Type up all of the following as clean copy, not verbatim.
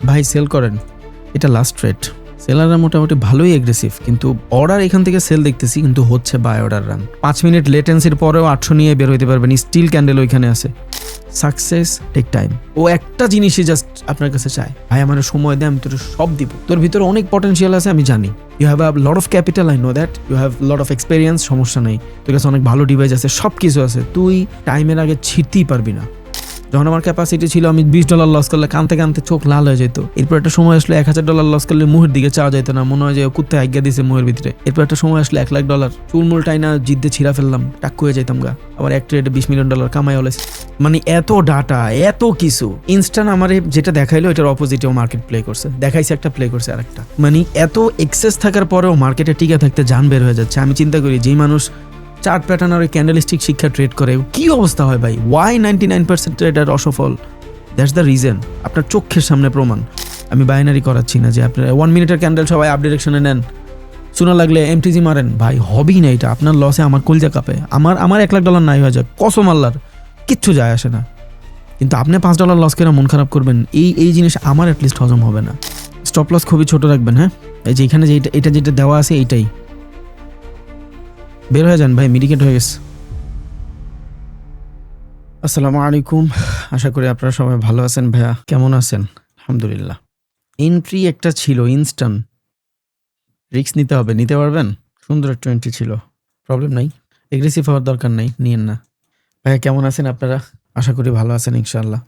ভাই সেল করেন, এটা লাস্ট ট্রেড। সেলাররা মোটামুটি ভালোই এগ্রেসিভ, কিন্তু অর্ডার এখান থেকে সেল দেখতেছি, কিন্তু হচ্ছে বাই অর্ডার রান। 5 মিনিট লেটেন্সির পরেও 800 নিয়ে বের হইতে পারবেন। স্টিল ক্যান্ডেল ওইখানে আছে। Success take time. ও একটা জিনিসই জাস্ট আপনার কাছে চায়, ভাই আমার সময় দে, আমি তোর সব দিব। তোর ভিতরে অনেক পটেনশিয়াল আছে, আমি জানি। You have a lot of capital, I know that. You have lot of experience, সমস্যা নেই। তোর কাছে অনেক ভালো ডিভাইস আছে, সব কিছু আছে। তুই টাইমের আগে ছিটতেই পারবি না। যখন আমার ক্যাপাসিটি ছিল, আমি $20 লস করলে কানতে কানতে চোখ লাল হয়ে যেত। এরপর একটা সময় আসলে $1000 লস করলে মুহের দিকে চাওয়া যেত না, মনে হয় যে কুত্তে আজ্ঞা দিয়েছে মুহের ভিতরে। এরপর একটা সময় আসলে $1,00,000 চুলমুল টাইনা জিদ্দে ছিঁড়া ফেললাম, টাক্কু হয়ে যেতাম গা। আবার এক ট্রেডে $20 মিলিয়ন কামাই হলেছে। মানে এত ডাটা, এত কিছু ইনস্ট্যান্ট। আমার যেটা দেখাইলো এটার অপোজিটেও মার্কেট প্লে করছে, দেখাইছে একটা, প্লে করছে আর একটা। মানে এত এক্সেস থাকার পরেও মার্কেটে টিকে থাকতে জান বের হয়ে যাচ্ছে। আমি চিন্তা করি, যেই মানুষ চার্ট প্যাটার্ন আর ক্যান্ডেলস্টিক শিক্ষা ট্রেড করে, কি অবস্থা হয় ভাই? ওয়াই 99% ট্রেডার অসফল? That's the reason. আপনার চোখের সামনে প্রমাণ। আমি বাইনারি করাচ্ছি না যে আপনার 1 মিনিটের ক্যান্ডেল সবাই আপ ডিরেকশনে নেন, শোনা লাগলে এমটিজি মারেন। ভাই হবেই না এটা। আপনার লসে আমার কলজা কাঁপে। আমার $1,00,000 নাই হয়ে যায়, কসম আল্লাহর, কিচ্ছু যায় আসে না। কিন্তু আপনি $5 লস করে মন খারাপ করবেন, এই জিনিস আমার অ্যাটলিস্ট হজম হবে না। স্টপ লস খুবই ছোট রাখবেন। হ্যাঁ, এই যে এখানে যেটা দেওয়া আছে এইটাই বের হয়ে যান ভাই, মিডিকেট হয়ে গেছে। আসসালামু আলাইকুম, আশা করি আপনারা সবাই ভালো আছেন। ভাইয়া কেমন আছেন? আলহামদুলিল্লাহ। এন্ট্রি একটা ছিল ইনস্ট্যান্ট, রিস্ক নিতে হবে, নিতে পারবেন? সুন্দর একটা এন্ট্রি ছিল, প্রবলেম নাই, এগ্রেসিভ হওয়ার দরকার নাই, নিয়েন না। ভাইয়া কেমন আছেন আপনারা? আশা করি ভালো আছেন ইনশাআল্লাহ।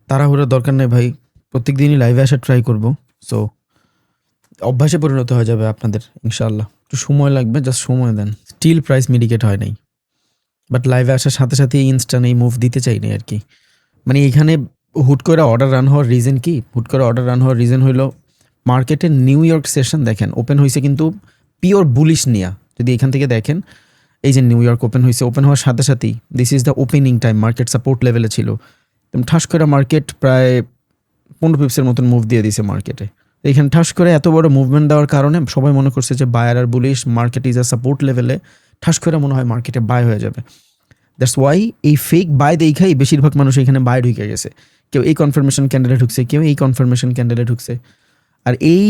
তাড়াহুড়োর দরকার নেই ভাই, প্রত্যেক দিনই লাইভে আসা ট্রাই করব। সো অভ্যাসে পরিণত হয়ে যাবে আপনাদের ইনশাআল্লাহ। একটু সময় লাগবে, জাস্ট সময় দেন। স্টিল প্রাইস মিডিকেট হয় নাই, বাট লাইভে আসার সাথে সাথে ইনস্ট্যান্ট এই মুভ দিতে চাই না আর কি। মানে এখানে হুট করে অর্ডার রান হওয়ার রিজন কি? হুট করে অর্ডার রান হওয়ার রিজন হইল মার্কেটের নিউ ইয়র্ক সেশন দেখেন ওপেন হয়েছে কিন্তু পিওর বুলিশ নিয়া। যদি এখান থেকে দেখেন, এই যে নিউ ইয়র্ক ওপেন হয়েছে, ওপেন হওয়ার সাথে সাথেই this is the opening time, market support লেভেলে ছিল। ঠাস করে মার্কেট প্রায় 15 পিপসের মতন মুভ দিয়ে দিয়েছে মার্কেটে। এখানে ঠাস করে এত বড় মুভমেন্ট দেওয়ার কারণে সবাই মনে করছে যে বায়ার আর bullish, market is a support লেভেলে। ঠাস করে মনে হয় মার্কেটে বাই হয়ে যাবে। দ্যাটস ওয়াই এই ফেক বাই দেখাই বেশিরভাগ মানুষ এখানে বাই ঢুকে গেছে। কেউ এই কনফার্মেশন ক্যান্ডেলে ঢুকছে, কেউ এই কনফার্মেশন ক্যান্ডেলে ঢুকছে। আর এই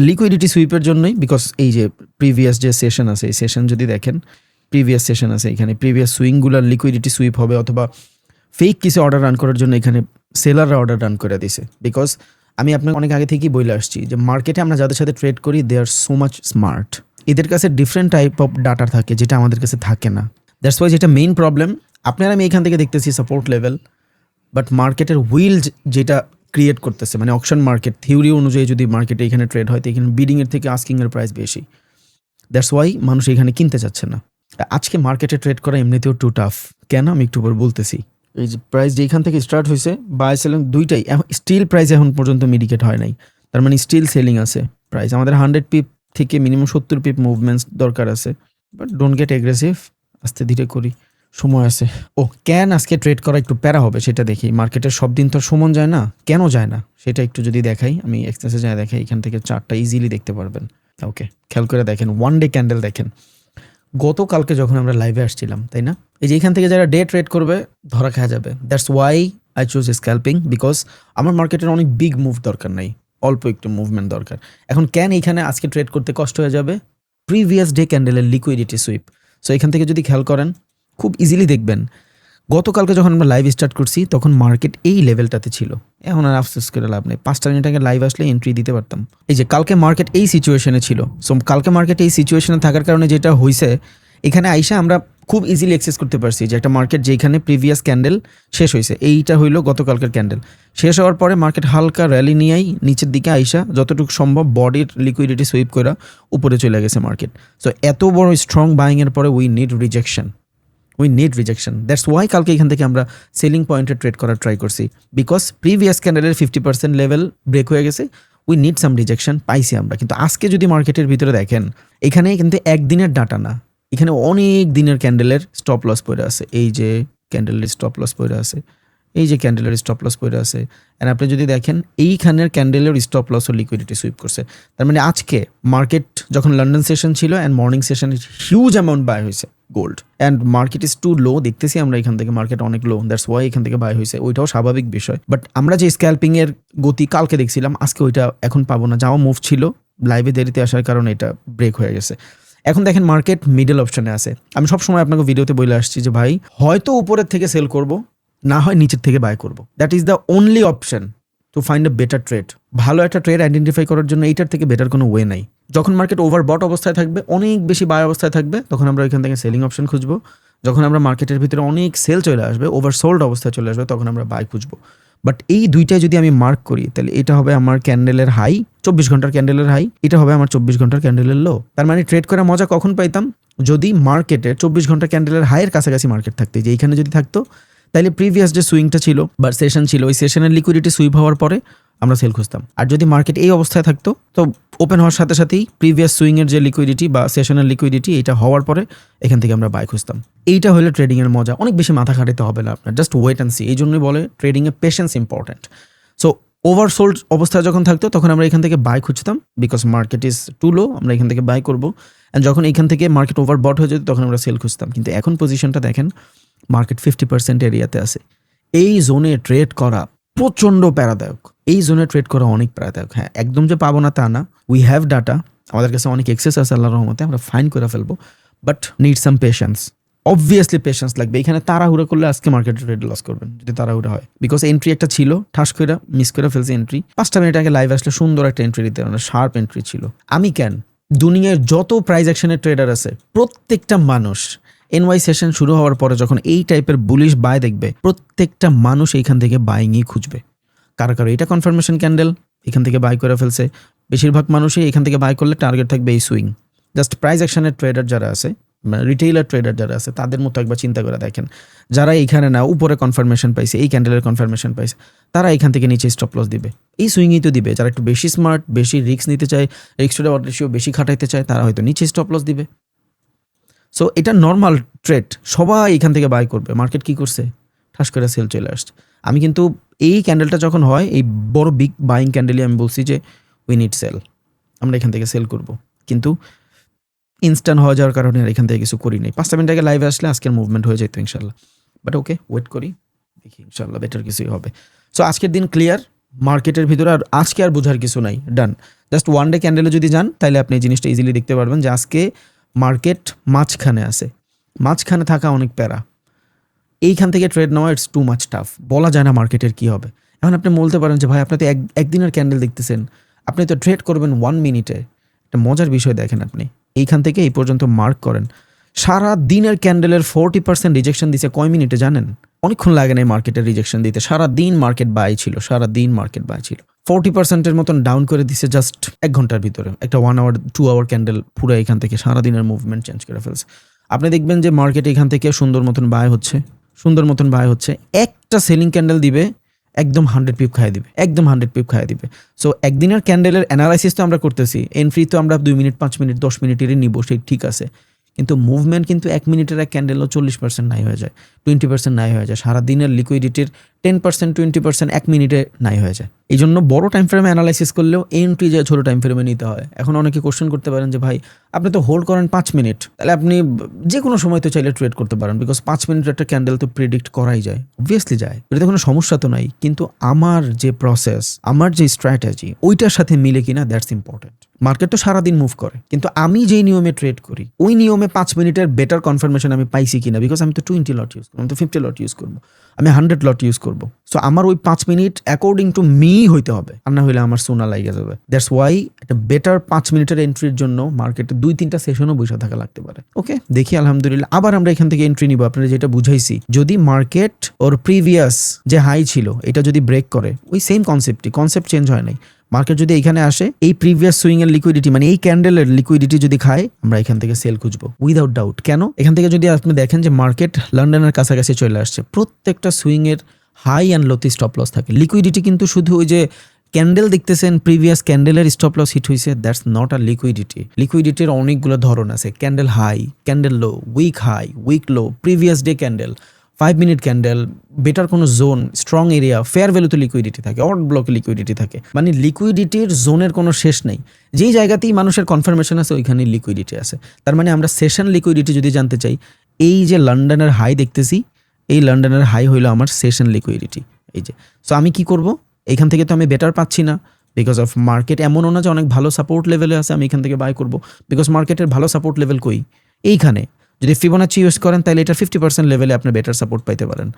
লিকুইডিটি সুইপের জন্যই, বিকজ এই যে প্রিভিয়াস যে সেশন আছে, এই সেশন যদি দেখেন, প্রিভিয়াস সেশন আছে এখানে, প্রিভিয়াস সুইংগুলার লিকুইডিটি সুইপ হবে, অথবা ফেক কিছু অর্ডার রান করার জন্য এখানে সেলাররা অর্ডার রান করে দিছে। বিকজ আমি আপনাকে অনেক আগে থেকেই বলে আসছি যে মার্কেটে আমরা যাদের সাথে ট্রেড করি, they are so much smart. এদের কাছে ডিফারেন্ট টাইপ অফ ডাটা থাকে যেটা আমাদের কাছে থাকে না। দ্যাটস ওয়াই যেটা মেইন প্রবলেম। আপনারা আমি এখান থেকে দেখতেছি সাপোর্ট লেভেল, বাট মার্কেটের হুইল যেটা ক্রিয়েট করতেছে, মানে অকশন মার্কেট থিওরি অনুযায়ী যদি মার্কেটে এখানে ট্রেড হয়, তো এখানে বিডিংয়ের থেকে আস্কিংয়ের প্রাইস বেশি। দ্যাটস ওয়াই মানুষ এখানে কিনতে চাচ্ছে না। আজকে মার্কেটে ট্রেড করা এমনিতেও টু টাফ। কেন? আমি একটু পর বলতেছি। এই যে প্রাইস যেখান থেকে স্টার্ট হয়েছে, বাই সেলিং দুইটাই, স্টিল প্রাইস এখন পর্যন্ত মিডিকেট হয় নাই, তার মানে স্টিল সেলিং আছে প্রাইস। আমাদের 100 পিপ থেকে মিনিমাম 70 পিপ মুভমেন্টস দরকার আছে, বাট ডোন্ট গেট এগ্রেসিভ, আস্তে ধীরে করি, সময় আছে। ও কেন আজকে ট্রেড করা একটু প্যারা হবে সেটা দেখি। মার্কেটের সব দিন তো সমান যায় না, কেন যায় না সেটা একটু যদি দেখাই, আমি এক্সচেঞ্জে যায় দেখাই, এখান থেকে চার্টটা ইজিলি দেখতে পারবেন। ওকে, খেয়াল করে দেখেন, 1 ডে ক্যান্ডেল দেখেন। গতকালকে যখন আমরা লাইভে আসছিলাম, তাই না, এই যে এখান থেকে যারা ডে ট্রেড করবে ধরা খাওয়া যাবে। That's Y I choose scalping, because আমার মার্কেটের অনেক বিগ মুভ দরকার নাই, অল্প একটু মুভমেন্ট দরকার। এখন কেন এইখানে আজকে ট্রেড করতে কষ্ট হয়ে যাবে? প্রিভিয়াস ডে ক্যান্ডেলের লিকুইডিটি সুইপ। সো এখান থেকে যদি খেয়াল করেন, খুব ইজিলি দেখবেন, গতকালকে যখন আমরা লাইভ স্টার্ট করছি তখন মার্কেট এই লেভেলটাতে ছিল। এখন আর আফসোস করে লাভ নেই, 5টা মিনিট আগে লাইভ আসলে এন্ট্রি দিতে পারতাম। এই যে কালকে মার্কেট এই সিচুয়েশনে ছিল। সো কালকে মার্কেট এই সিচুয়েশনে থাকার কারণে যেটা হয়েছে, এখানে আইসা আমরা খুব ইজিলি অ্যাক্সেস করতে পারছি যে একটা মার্কেট যেখানে প্রিভিয়াস ক্যান্ডেল শেষ হয়েছে, এইটা হইলো গতকালকের ক্যান্ডেল। শেষ হওয়ার পরে মার্কেট হালকা র্যালি নিয়েই নিচের দিকে আইসা যতটুকু সম্ভব বডির লিকুইডিটি সুইপ করে উপরে চলে গেছে মার্কেট। সো এত বড় স্ট্রং বাইংয়ের পরে we need rejection. That's why কালকে এখান থেকে আমরা সেলিং পয়েন্টে ট্রেড করার ট্রাই করছি, বিকজ প্রিভিয়াস ক্যান্ডেলের 50% লেভেল ব্রেক হয়ে গেছে, উই নিড সাম রিজেকশন পাইছি আমরা। কিন্তু আজকে যদি মার্কেটের ভিতরে দেখেন, এখানে কিন্তু একদিনের ডাটা না, এখানে অনেক দিনের ক্যান্ডেলের স্টপ লস পড়ে আছে। এই যে ক্যান্ডেলের স্টপ লস পড়ে আছে, এই যে ক্যান্ডেলের স্টপ লস পড়ে আছে। অ্যান্ড আপনি যদি দেখেন এইখানের ক্যান্ডেলের স্টপ লস ও লিকুইডিটি সুইপ করছে। তার মানে আজকে মার্কেট যখন লন্ডন সেশন ছিল অ্যান্ড মর্নিং সেশনে হিউজ অ্যামাউন্ট বাই হয়েছে, gold and market is too low, দেখতেছি আমরা এখান থেকে মার্কেট অনেক লো, দ্যাটস ওয়াই এখান থেকে বাই হয়েছে, ওইটাও স্বাভাবিক বিষয়। বাট আমরা যে স্ক্যাল্পিং এর গতি কালকে দেখছিলাম, আজকে ওইটা এখন পাবো না, যাওয়া মুভ ছিল, লাইভে দেরিতে আসার কারণে এটা ব্রেক হয়ে গেছে। এখন দেখেন মার্কেট মিডল অপশনে আছে। আমি সবসময় আপনাকে ভিডিওতে বলে আসছি যে ভাই হয়তো উপরের থেকে সেল করব, না হয় নিচের থেকে বাই করব, that is the only option to find a better trade. ভালো একটা ট্রেড আইডেন্টিফাই করার জন্য এইটার থেকে বেটার কোনো ওয়ে নাই। যখন মার্কেট ওভারবট অবস্থায় থাকবে, অনেক বেশি বাই অবস্থায় থাকবে, তখন আমরা এখান থেকে সেলিং অপশন খুঁজবো। যখন আমরা মার্কেটের ভিতরে অনেক সেল চলে আসবে, ওভারসোল্ড অবস্থায় চলে আসবে, তখন আমরা বাই খুঁজবো। বাট এই দুইটাই যদি আমি মার্ক করি, তাহলে এটা হবে আমার ক্যান্ডেলের হাই, 24 ঘন্টার ক্যান্ডেলের হাই, এটা হবে আমার 24 ঘন্টার ক্যান্ডেলের লো। তার মানে ট্রেড করার মজা কখন পাইতাম? যদি মার্কেটে 24 ঘন্টা ক্যান্ডেলের হাইয়ের কাছাকাছি মার্কেট থাকতে, যে এইখানে যদি থাকতো, তাহলে প্রিভিয়াস যে সুইংটা ছিল বা সেশন ছিল, ওই সেশনের লিকুইডিটি সুইপ হওয়ার পরে আমরা সেল খুঁজতাম। আর যদি মার্কেট এই অবস্থায় থাকতো, তো ওপেন হওয়ার সাথে সাথেই প্রিভিয়াস সুইংয়ের যে লিকুইডিটি বা সেশনের লিকুইডিটি, এটা হওয়ার পরে এখান থেকে আমরা বাই খুঁজতাম। এইটা হলো ট্রেডিংয়ের মজা, অনেক বেশি মাথা খাটাতে হবে না আপনার, জাস্ট ওয়েট অ্যান্ড সি। এই জন্যই বলে ট্রেডিংয়ে পেশেন্স ইম্পর্ট্যান্ট। সো ওভারসোল্ড অবস্থায় যখন থাকতো, তখন আমরা এখান থেকে বাই খুঁজতাম, because market is too low, আমরা এখান থেকে বাই করবো। অ্যান্ড যখন এখান থেকে মার্কেট ওভারবট হয়ে যেত, তখন আমরা সেল খুঁজতাম। কিন্তু এখন পজিশনটা দেখেন, মার্কেট 50% এরিয়াতে আছে। এই জোনে ট্রেড করা প্রচণ্ড প্যারাদায়ক, এই জোনে ট্রেড করা অনেক প্যারাদায়ক। হ্যাঁ, একদম যে পাবো না তা না, উই হ্যাভ ডাটা, আমাদের কাছে অনেক এক্সেস আছে আল্লাহর রহমতে, আমরা ফাইন করে ফেলবো, but need some patience. Obviously patience লাগবে। এখানে তাড়াহুড়া করলে আজকে মার্কেটে ট্রেড লস করবেন, যদি তাড়াহুড়া হয়, বিকজ এন্ট্রি একটা ছিল, ঠাস করে মিস করে ফেলছে এন্ট্রি। 5টা মিনিট আগে লাইভ আসলে সুন্দর একটা এন্ট্রি দিতে পারেন, শার্প এন্ট্রি ছিল। আমি কেন, দুনিয়ার যত প্রাইস অ্যাকশনের ট্রেডার আছে, প্রত্যেকটা মানুষ এনওয়াই সেশন শুরু হওয়ার পরে যখন এই টাইপের বুলিশ বাই দেখবে, প্রত্যেকটা মানুষ এইখান থেকে বাইংই খুঁজবে। কারো কারো এটা কনফার্মেশন ক্যান্ডেল, এখান থেকে বাই করে ফেলছে। বেশিরভাগ মানুষই এখান থেকে বাই করলে টার্গেট থাকবে এই সুইং। জাস্ট প্রাইস অ্যাকশনের ট্রেডার যারা আছে, রিটেইলার ট্রেডার যারা আছে, তাদের মতো একবার চিন্তা করে দেখেন, যারা এইখানে না উপরে কনফার্মেশন পাইছে, এই ক্যান্ডেলের কনফার্মেশন পাইছে, তারা এখান থেকে নিচে স্টপ লস দিবে, এই সুইংই তো দিবে। যারা একটু বেশি স্মার্ট, বেশি রিস্ক নিতে চায়, রিস্ক টু রিওয়ার্ড রেশিও বেশি খাটাইতে চায়, তারা হয়তো নিচে স্টপ লস দিবে। সো এটা নর্মাল ট্রেড, সবাই এখান থেকে বাই করবে। মার্কেট কি করছে, ঠাস করে সেল চলে আসছে। আমি কিন্তু এই ক্যান্ডেলটা যখন হয়, এই বড় বিগ বাইং ক্যান্ডেলই আমি বলছি যে উই নিড সেল, আমরা এখান থেকে সেল করব। কিন্তু ইনস্ট্যান্ট হয়ে যাওয়ার কারণে আর এখান থেকে কিছু করি নাই। 5টা মিনিট আগে লাইভে আসলে আজকের মুভমেন্ট হয়ে যেত ইনশাল্লাহ। বাট ওকে, ওয়েট করি, দেখি ইনশাল্লাহ বেটার কিছুই হবে। সো আজকের দিন ক্লিয়ার, মার্কেটের ভিতরে আর আজকে আর বোঝার কিছু নাই, ডান। জাস্ট ওয়ান ডে ক্যান্ডেলে যদি যান, তাহলে আপনি এই জিনিসটা ইজিলি দেখতে পারবেন যে আজকে মার্কেট মাঝখানে আছে। মাঝখানে থাকা অনেক প্যারা, এইখান থেকে ট্রেড নেওয়া ইটস টু মাচ টাফ। বলা যায় না মার্কেটের কী হবে। এখন আপনি বলতে পারেন যে ভাই, আপনি তো একদিনের ক্যান্ডেল দেখতেছেন, আপনি তো ট্রেড করবেন 1 মিনিটে। একটা মজার বিষয় দেখেন, আপনি এইখান থেকে এই পর্যন্ত মার্ক করেন, সারা দিনের ক্যান্ডেলের 40% রিজেকশন দিচ্ছে কয় মিনিটে জানেন? অনেকক্ষণ লাগে না এই মার্কেটের রিজেকশন দিতে, সারা দিন মার্কেট বাই ছিল, সারা দিন মার্কেট বাই ছিল। 40%-এর মতন ডাউন করে দিচ্ছে জাস্ট 1 ঘন্টার ভিতরে। একটা 1 আওয়ার 2 আওয়ার ক্যান্ডেল পুরো এখান থেকে সারা দিনের মুভমেন্ট চেঞ্জ করে ফেলছে। আপনি দেখবেন যে মার্কেট এখান থেকে সুন্দর মতন বাই হচ্ছে, সুন্দর মতন বাই হচ্ছে। একটা সেলিং ক্যান্ডেল দিবে, একদম 100 পিপ খাইয়ে দিবে, একদম 100 পিপ খাইয়ে দিবে। সো একদিনের ক্যান্ডেলের অ্যানালাইসিস তো আমরা করতেছি, এন্ট্রি তো আমরা 2 মিনিট, 5 মিনিট, 10 মিনিটেরই নিব, সেই ঠিক আছে। কিন্তু মুভমেন্ট কিন্তু 1 মিনিটের এক ক্যান্ডেলও 40% নাই হয়ে যায়, 20% নাই হয়ে যায়। সারা দিনের লিকুইডিটির 10%, 20% 1 মিনিটে নাই হয়ে যায়। এই জন্য বড় টাইম ফ্রেমে অ্যানালাইসিস করলেও এন্ট্রি যায় ছোটো টাইম ফ্রেমে নিতে হয়। এখন অনেকে কোশ্চেন করতে পারেন যে ভাই, আপনি তো হোল্ড করেন 5 মিনিট, তাহলে আপনি যে কোনো সময় তো চাইলে ট্রেড করতে পারেন, বিকজ 5 মিনিটের একটা ক্যান্ডেল তো প্রেডিক্ট করাই যায়, অবভিয়াসলি যায়, এটাতে কোনো সমস্যা তো নাই। কিন্তু আমার যে প্রসেস, আমার যে স্ট্র্যাটেজি, ওইটার সাথে মিলে কিনা, দ্যাটস ইম্পর্টেন্ট। মার্কেট তো সারাদিন মুভ করে, কিন্তু আমি যেই নিয়মে ট্রেড করি, ওই নিয়মে 5 মিনিটের বেটার কনফার্মেশন আমি পাইছি কিনা, বিকজ আমি তো 20 লট ইউজ করবো, আমি তো 50 লট ইউজ করবো, আমি 100 লট ইউজ করবো। সো আমার ওই 5 মিনিট অ্যাকর্ডিং টু মি হইতে হবে, আর না হইলে আমার সোনা লাগিয়ে যাবে। দ্যাটস ওয়াই একটা বেটার 5 মিনিটের এন্ট্রির জন্য মার্কেটে 2-3টা সেশনও বসে থাকা লাগতে পারে। ওকে, দেখি আলহামদুলিল্লাহ আবার আমরা এখান থেকে এন্ট্রি নিব। আপনারা যেটা বুঝাইছি, যদি মার্কেট ওর প্রিভিয়াস যে হাই ছিল এটা যদি ব্রেক করে, ওই সেম কনসেপ্ট চেঞ্জ হয় নাই। মার্কেট যদি এখানে আসে, এই প্রিভিয়াস সুইং এর লিকুইডিটি, মানে এই ক্যান্ডেলের লিকুইডিটি যদি খায়, আমরা এখান থেকে সেল খুঁজবো উইদাউট ডাউট। কেন? এখান থেকে যদি আপনি দেখেন যে মার্কেট লন্ডনের কাছাকাছি চলে আসছে, প্রত্যেকটা সুইং এর হাই অ্যান্ড লোতে স্টপ লস থাকে। লিকুইডিটি কিন্তু শুধু ওই যে ক্যান্ডেল দেখতেছেন, প্রিভিয়াস ক্যান্ডেলের স্টপ লস হিট হয়েছে, দ্যাটস নট আ লিকুইডিটি। লিকুইডিটির অনেকগুলো ধরন আছে, candle high, candle low, week high, week low, previous day candle, 5 minute candle, better কোনো জোন, স্ট্রং এরিয়া, ফেয়ার ভ্যালুতে লিকুইডিটি থাকে, অড ব্লকে লিকুইডিটি থাকে, মানে লিকুইডিটির জোনের কোনো শেষ নেই। যেই জায়গাতেই মানুষের কনফার্মেশন আছে ওইখানে লিকুইডিটি আছে। তার মানে আমরা সেশন লিকুইডিটি যদি জানতে চাই, এই যে লন্ডনের হাই দেখতেছি, এই লন্ডনের হাই হইলো আমার সেশন লিকুইডিটি। এই যে, সো আমি কি করব, এইখান থেকে তো আমি বেটার পাচ্ছি না বিকজ অফ মার্কেট এমনও না যে অনেক ভালো সাপোর্ট লেভেলে আছে আমি এখান থেকে বাই করব, বিকজ মার্কেটের ভালো সাপোর্ট লেভেল কই, এইখানে। যদি ফিবোনাচি ইউজ করেন তাহলে এটা 50% লেভেলে আপনি বেটার সাপোর্ট পাইতে পারেন।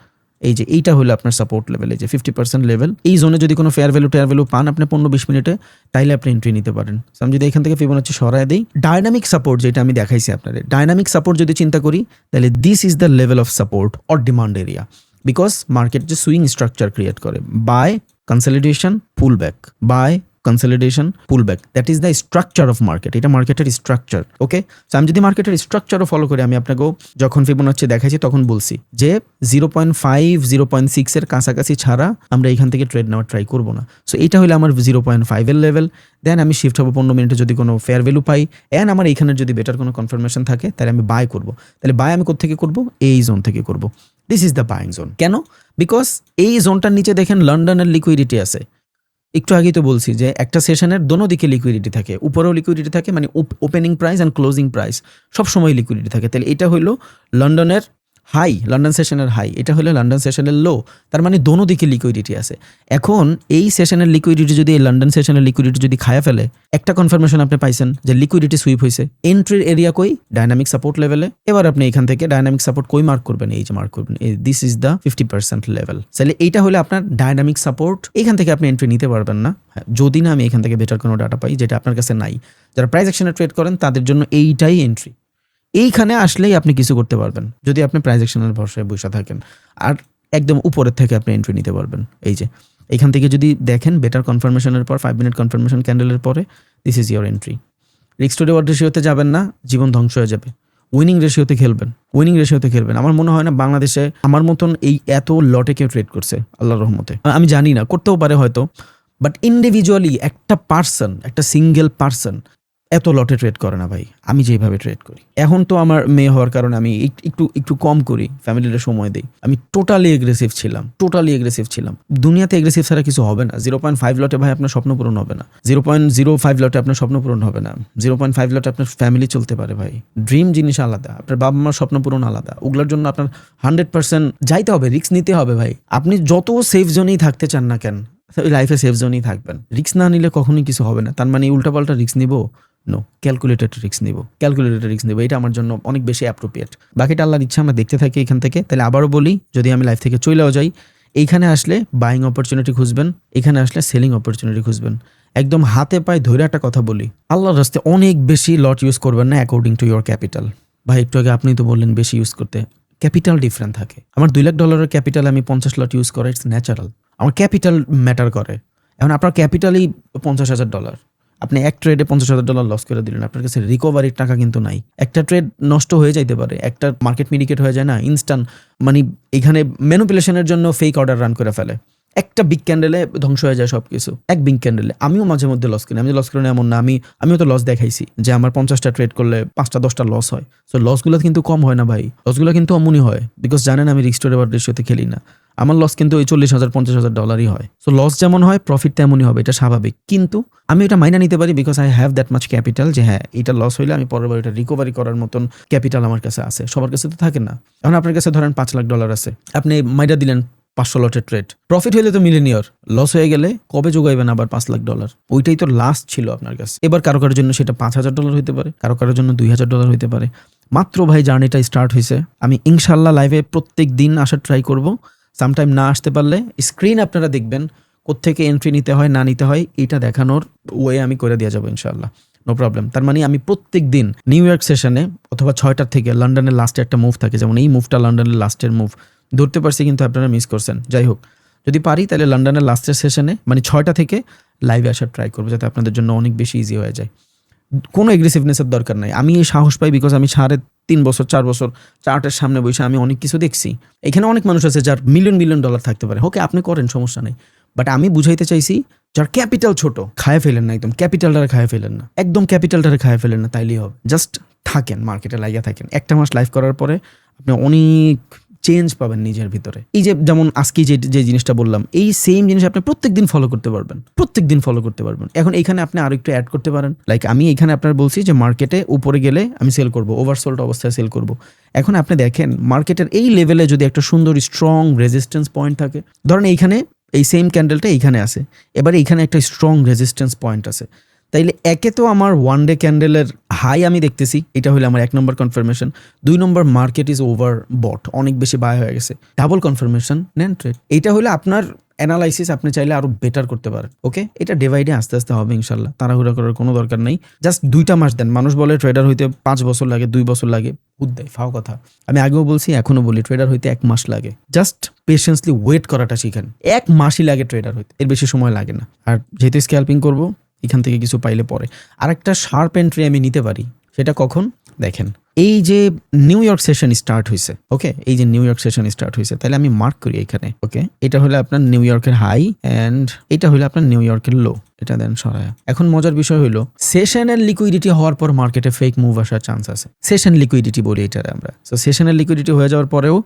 এই যে এইটা হলো আপনার সাপোর্ট লেভেল, এই যে 50% লেভেল, এই জোনে যদি কোনো ফেয়ার ভ্যালু পান আপনি 15-20 মিনিটে, তাইলে আপনি এন্ট্রি নিতে পারেন। সো আমি যদি এখান থেকে ফিবোনাচি সরায় দিই, ডায়নামিক সাপোর্ট যেটা আমি দেখাইছি আপনাদের, ডায়নামিক সাপোর্ট যদি চিন্তা করি তাহলে this is the level of support or demand area, because market যে সুইং স্ট্রাকচার ক্রিয়েট করে, buy consolidation pull back, buy consolidation pull back, that is the structure of market, এটা মার্কেটের স্ট্রাকচার। ওকে, so আমি যদি মার্কেটের স্ট্রাকচারও ফলো করি, আমি আপনাকেও যখন ফিবোনাচি দেখাইছি তখন বলছি যে 0.5-0.6 এর কাছাকাছি ছাড়া আমরা এখান থেকে ট্রেড নেওয়ার ট্রাই করবো না। সো এটা হলে আমার 0.5 এর লেভেল, দেন আমি শিফট হবো 15 মিনিটে যদি কোনো ফেয়ার ভ্যালু পাই, অ্যান্ড আমার এইখানের যদি বেটার কোনো কনফার্মেশন থাকে তাহলে আমি বাই করবো। তাহলে বাই আমি কোথা থেকে করবো, এই জোন থেকে করবো। This is the buying zone. কেন? বিকজ এই জোনটার নিচে দেখেন লন্ডনের লিকুইডিটি আছে। একটু আগেই তো বলছি যে একটা সেশনের দোনো দিকে লিকুইডিটি থাকে, উপরেও লিকুইডিটি থাকে, মানে opening price and closing price সবসময় লিকুইডিটি থাকে। তাহলে এটা হলো লন্ডনের হাই, লন্ডন সেশনের হাই, এটা হলো লন্ডন সেশনের লো, তার মানে দোনো দিকে লিকুইডিটি আছে। এখন এই সেশনের লিকুইডিটি যদি এই লন্ডন সেশনের লিকুইডিটি যদি খায়া ফেলে, একটা কনফার্মেশন আপনি পাইছেন যে লিকুইডিটি সুইপ হয়েছে, এন্ট্রির এরিয়া কই, ডায়নামিক সাপোর্ট লেভেলে। এবার আপনি এখান থেকে ডায়নামিক সাপোর্ট কই মার্ক করবেন, এই যে মার্ক করবেন, দিস ইজ দ্য 50% লেভেল। তাহলে এইটা হলে আপনার ডায়নামিক সাপোর্ট, এখান থেকে আপনি এন্ট্রি নিতে পারবেন না যদি না আমি এখান থেকে বেটার কোনো ডাটা পাই যেটা আপনার কাছে নাই। যারা প্রাইস অ্যাকশনে ট্রেড করেন তাদের জন্য এইটাই এন্ট্রি। এইখানে আসলেই আপনি কিছু করতে পারবেন যদি আপনি প্রাইস অ্যাকশনের ভরসায় বসে থাকেন, আর একদম উপরের থেকে আপনি এন্ট্রি নিতে পারবেন। এই যে এইখান থেকে যদি দেখেন বেটার কনফার্মেশনের পর 5 মিনিট কনফার্মেশন ক্যান্ডেলের পরে, this is your entry. Risk to reward রেশিওতে যাবেন না, জীবন ধ্বংস হয়ে যাবে। উইনিং রেশিওতে খেলবেন। আমার মনে হয় না বাংলাদেশে আমার মতন এই এত লটে কেউ ট্রেড করছে, আল্লাহর রহমতে। আমি জানি না, করতেও পারে হয়তো, বাট ইন্ডিভিজুয়ালি একটা সিঙ্গেল পার্সন এত লটে ট্রেড করে না ভাই, আমি যেভাবে ট্রেড করি। এখন তো আমার মেয়ে হওয়ার কারণে আমি একটু কম করি, ফ্যামিলির সময় দিই। আমি টোটালি এগ্রেসিভ ছিলাম। দুনিয়াতে এগ্রেসিভ ছাড়া কিছু হবে না। 0.5 লটে ভাই আপনার স্বপ্ন পূরণ হবে না, 0.05 লটে আপনার স্বপ্ন পূরণ হবে না, 0.5 লটে আপনার ফ্যামিলি চলতে পারে ভাই। ড্রিম জিনিস আলাদা, আপনার বাবা মার স্বপ্ন পূরণ আলাদা। ওগুলোর জন্য আপনার 100% যাইতে হবে, রিস্ক নিতে হবে ভাই। আপনি যত সেফ জোনেই থাকতে চান না কেন, লাইফে সেফ জোনেই থাকবেন। রিস্ক না নিলে কখনোই কিছু হবে না। তার মানে উল্টাপাল্টা রিস্ক নিব, নো, ক্যালকুলেটেড রিস্ক নিব, এটা আমার জন্য অনেক বেশি অ্যাপ্রোপ্রিয়েট। বাকিটা আল্লাহর ইচ্ছা, আমরা দেখতে থাকি এখান থেকে। তাহলে আবারও বলি, যদি আমি লাইফ থেকে চলেও যাই, এইখানে আসলে বাইং অপরচুনিটি খুঁজবেন, এখানে আসলে সেলিং অপরচুনিটি খুঁজবেন। একদম হাতে পায়ে ধরে একটা কথা বলি, আল্লাহর রাস্তায় অনেক বেশি লট ইউজ করবেন না অ্যাকর্ডিং টু ইয়োর ক্যাপিটাল। ভাই একটু আগে আপনি তো বললেন বেশি ইউজ করতে, ক্যাপিটাল ডিফারেন্ট থাকে। আমার $2 লাখ ক্যাপিটাল আমি 50 লট ইউজ করা, ইটস ন্যাচারাল। আমার ক্যাপিটাল ম্যাটার করে। এখন আপনার ক্যাপিটালই $50,000, আপনি এক ট্রেডে $50,000 লস করে দিলেন, আপনার কাছে রিকভারির টাকা কিন্তু নাই। একটা ট্রেড নষ্ট হয়ে যাইতে পারে, একটা মার্কেট মিডিকেট হয়ে যায় না ইনস্ট্যান্ট, মানে এখানে ম্যানিপুলেশনের জন্য ফেক অর্ডার রান করে ফেলে। একটা বিগ ক্যান্ডেলে ধ্বংস হয়ে যায় সবকিছু, এক বিগ ক্যান্ডেলে। আমিও মাঝে মধ্যে লস করি, আমি লস করি না এমন না, আমিও তো লস দেখাইছি যে আমার 50টা ট্রেড করলে 5টা-10টা লস হয়। সো লসগুলো কিন্তু কম হয় না ভাই, লসগুলো কিন্তু অমনই হয়, বিকজ জানেন আমি রিস্ক টু রিওয়ার্ড রেশিওতে খেলি না। আমার লস কিন্তু ওই $40,000-50,000 হয়। সো লস যেমন হয় প্রফিট তেমনই হবে, এটা স্বাভাবিক। কিন্তু আমি এটা মাইনা নিতে পারি because I have that much capital, যে হ্যাঁ এটা লস হইলে আমি পরের বার এটা রিকভারি করার মতন ক্যাপিটাল আমার কাছে আছে। সবার কাছে তো থাকে না। এখন আপনার কাছে ধরেন $5 লাখ আছে, আপনি মাইনা দিলেন 500 লটের ট্রেড, প্রফিট হইলে তো মিলিনিয়র, লস হয়ে গেলে কবে যোগাইবেন আবার $5 লাখ? ওইটাই তো লাস্ট ছিল আপনার কাছে। এবার কারো কারোর জন্য সেটা $5,000 হইতে পারে, কারো কারোর জন্য $2,000 হইতে পারে। মাত্র ভাই জার্নিটা স্টার্ট হয়েছে। আমি ইনশাল্লাহ লাইভে প্রত্যেক দিন আসার ট্রাই করব। সামটাইম না আসতে পারলে স্ক্রিন আপনারা দেখবেন, কোত্থেকে এন্ট্রি নিতে হয় না নিতে হয় এটা দেখানোর ওয়ে আমি করে দিয়ে যাবো ইনশাল্লাহ, নো প্রবলেম। তার মানে আমি প্রত্যেক দিন নিউ ইয়র্ক সেশনে অথবা 6টার থেকে লন্ডনের লাস্টে একটা মুভ থাকে, যেমন এই মুভটা লন্ডনের লাস্টের মুভ ধরতে পারছি, কিন্তু আপনারা মিস করছেন। যাই হোক, যদি পারি তাহলে লন্ডনের লাস্টের সেশনে মানে 6টা থেকে লাইভে আসার ট্রাই করবো, যাতে আপনাদের জন্য অনেক বেশি ইজি হয়ে যায়। কোনো এগ্রেসিভনেসের দরকার নাই। আমি এই সাহস পাই বিকজ আমি 3.5 বছর 4 বছর চার্টের সামনে বসে আমি অনেক কিছু দেখছি। এখানে অনেক মানুষ আছে যার মিলিয়ন ডলার থাকতে পারে, ওকে আপনি করেন, সমস্যা নেই। বাট আমি বুঝাইতে চাইছি যার ক্যাপিটাল ছোট, খায় ফেলেন না, একদম ক্যাপিটালটারে খায় ফেলেন না, ফেলেন না, তাইলেই হবে। জাস্ট থাকেন মার্কেটে লাগিয়ে থাকেন। একটা মাস লাইভ করার পরে আপনি অনেক চেঞ্জ পাবেন নিজের ভিতরে। এই যে যেমন আজকে যে জিনিসটা বললাম, এই সেম জিনিস আপনি প্রত্যেকদিন ফলো করতে পারবেন, প্রত্যেকদিন ফলো করতে পারবেন। এখন এইখানে আপনি আরো একটু অ্যাড করতে পারেন, লাইক আমি এখানে আপনার বলছি যে মার্কেটে উপরে গেলে আমি সেল করব, ওভারসোল্ড অবস্থায় সেল করব। এখন আপনি দেখেন মার্কেটের এই লেভেলে যদি একটা সুন্দর স্ট্রং রেজিস্ট্যান্স পয়েন্ট থাকে, ধরেন এইখানে এই সেম ক্যান্ডেলটা এইখানে আছে, এবার এইখানে একটা স্ট্রং রেজিস্ট্যান্স পয়েন্ট আছে, তাইলে একে তো আমার ওয়ান ডে ক্যান্ডেলের হাই আমি দেখতেছি, এটা হলে আমার 1 নম্বর কনফার্মেশন। 2 নম্বর মার্কেট ইজ ওভার বট, অনেক বেশি বাই হয়ে গেছে, ডাবল কনফার্মেশন, নেন ট্রেড। এইটা হলে আপনার অ্যানালাইসিস আপনি চাইলে আরো বেটার করতে পারেন। ওকে, এটা ডে বাই ডে আস্তে আস্তে হবে ইনশাল্লাহ, তাড়াহুড়া করার কোনো দরকার নেই। জাস্ট 2টা মাস দেন। মানুষ বলে ট্রেডার হইতে 5 বছর লাগে, 2 বছর লাগে, দেয় ফাও কথা। আমি আগেও বলছি, এখনো বলি, ট্রেডার হইতে 1 মাস লাগে। জাস্ট পেশেন্সলি ওয়েট করাটা শিখেন। 1 মাসই লাগে ট্রেডার হইতে, এর বেশি সময় লাগে না। আর যেহেতু স্ক্যাল্পিং করবো, এখান থেকে কিছু পাইলে পরে আর একটা শার্প এন্ট্রি আমি নিতে পারি। সেটা কখন দেখেন, এই যে নিউ ইয়র্ক সেশন স্টার্ট হয়েছে, ওকে, এই যে নিউ ইয়র্ক সেশন স্টার্ট হয়েছে, তাহলে আমি মার্ক করি এখানে। ওকে, এটা হলো আপনার নিউ ইয়র্কের হাই অ্যান্ড এটা হলো আপনার নিউ ইয়র্কের লো, এটা দেন সরায়া। এখন মজার বিষয় হলো সেশনের লিকুইডিটি হওয়ার পর মার্কেটে ফেক মুভ আসার চান্স আছে। সেশন লিকুইডিটি বলি এটারে আমরা। তো সেশনের লিকুইডিটি হয়ে যাওয়ার পরেও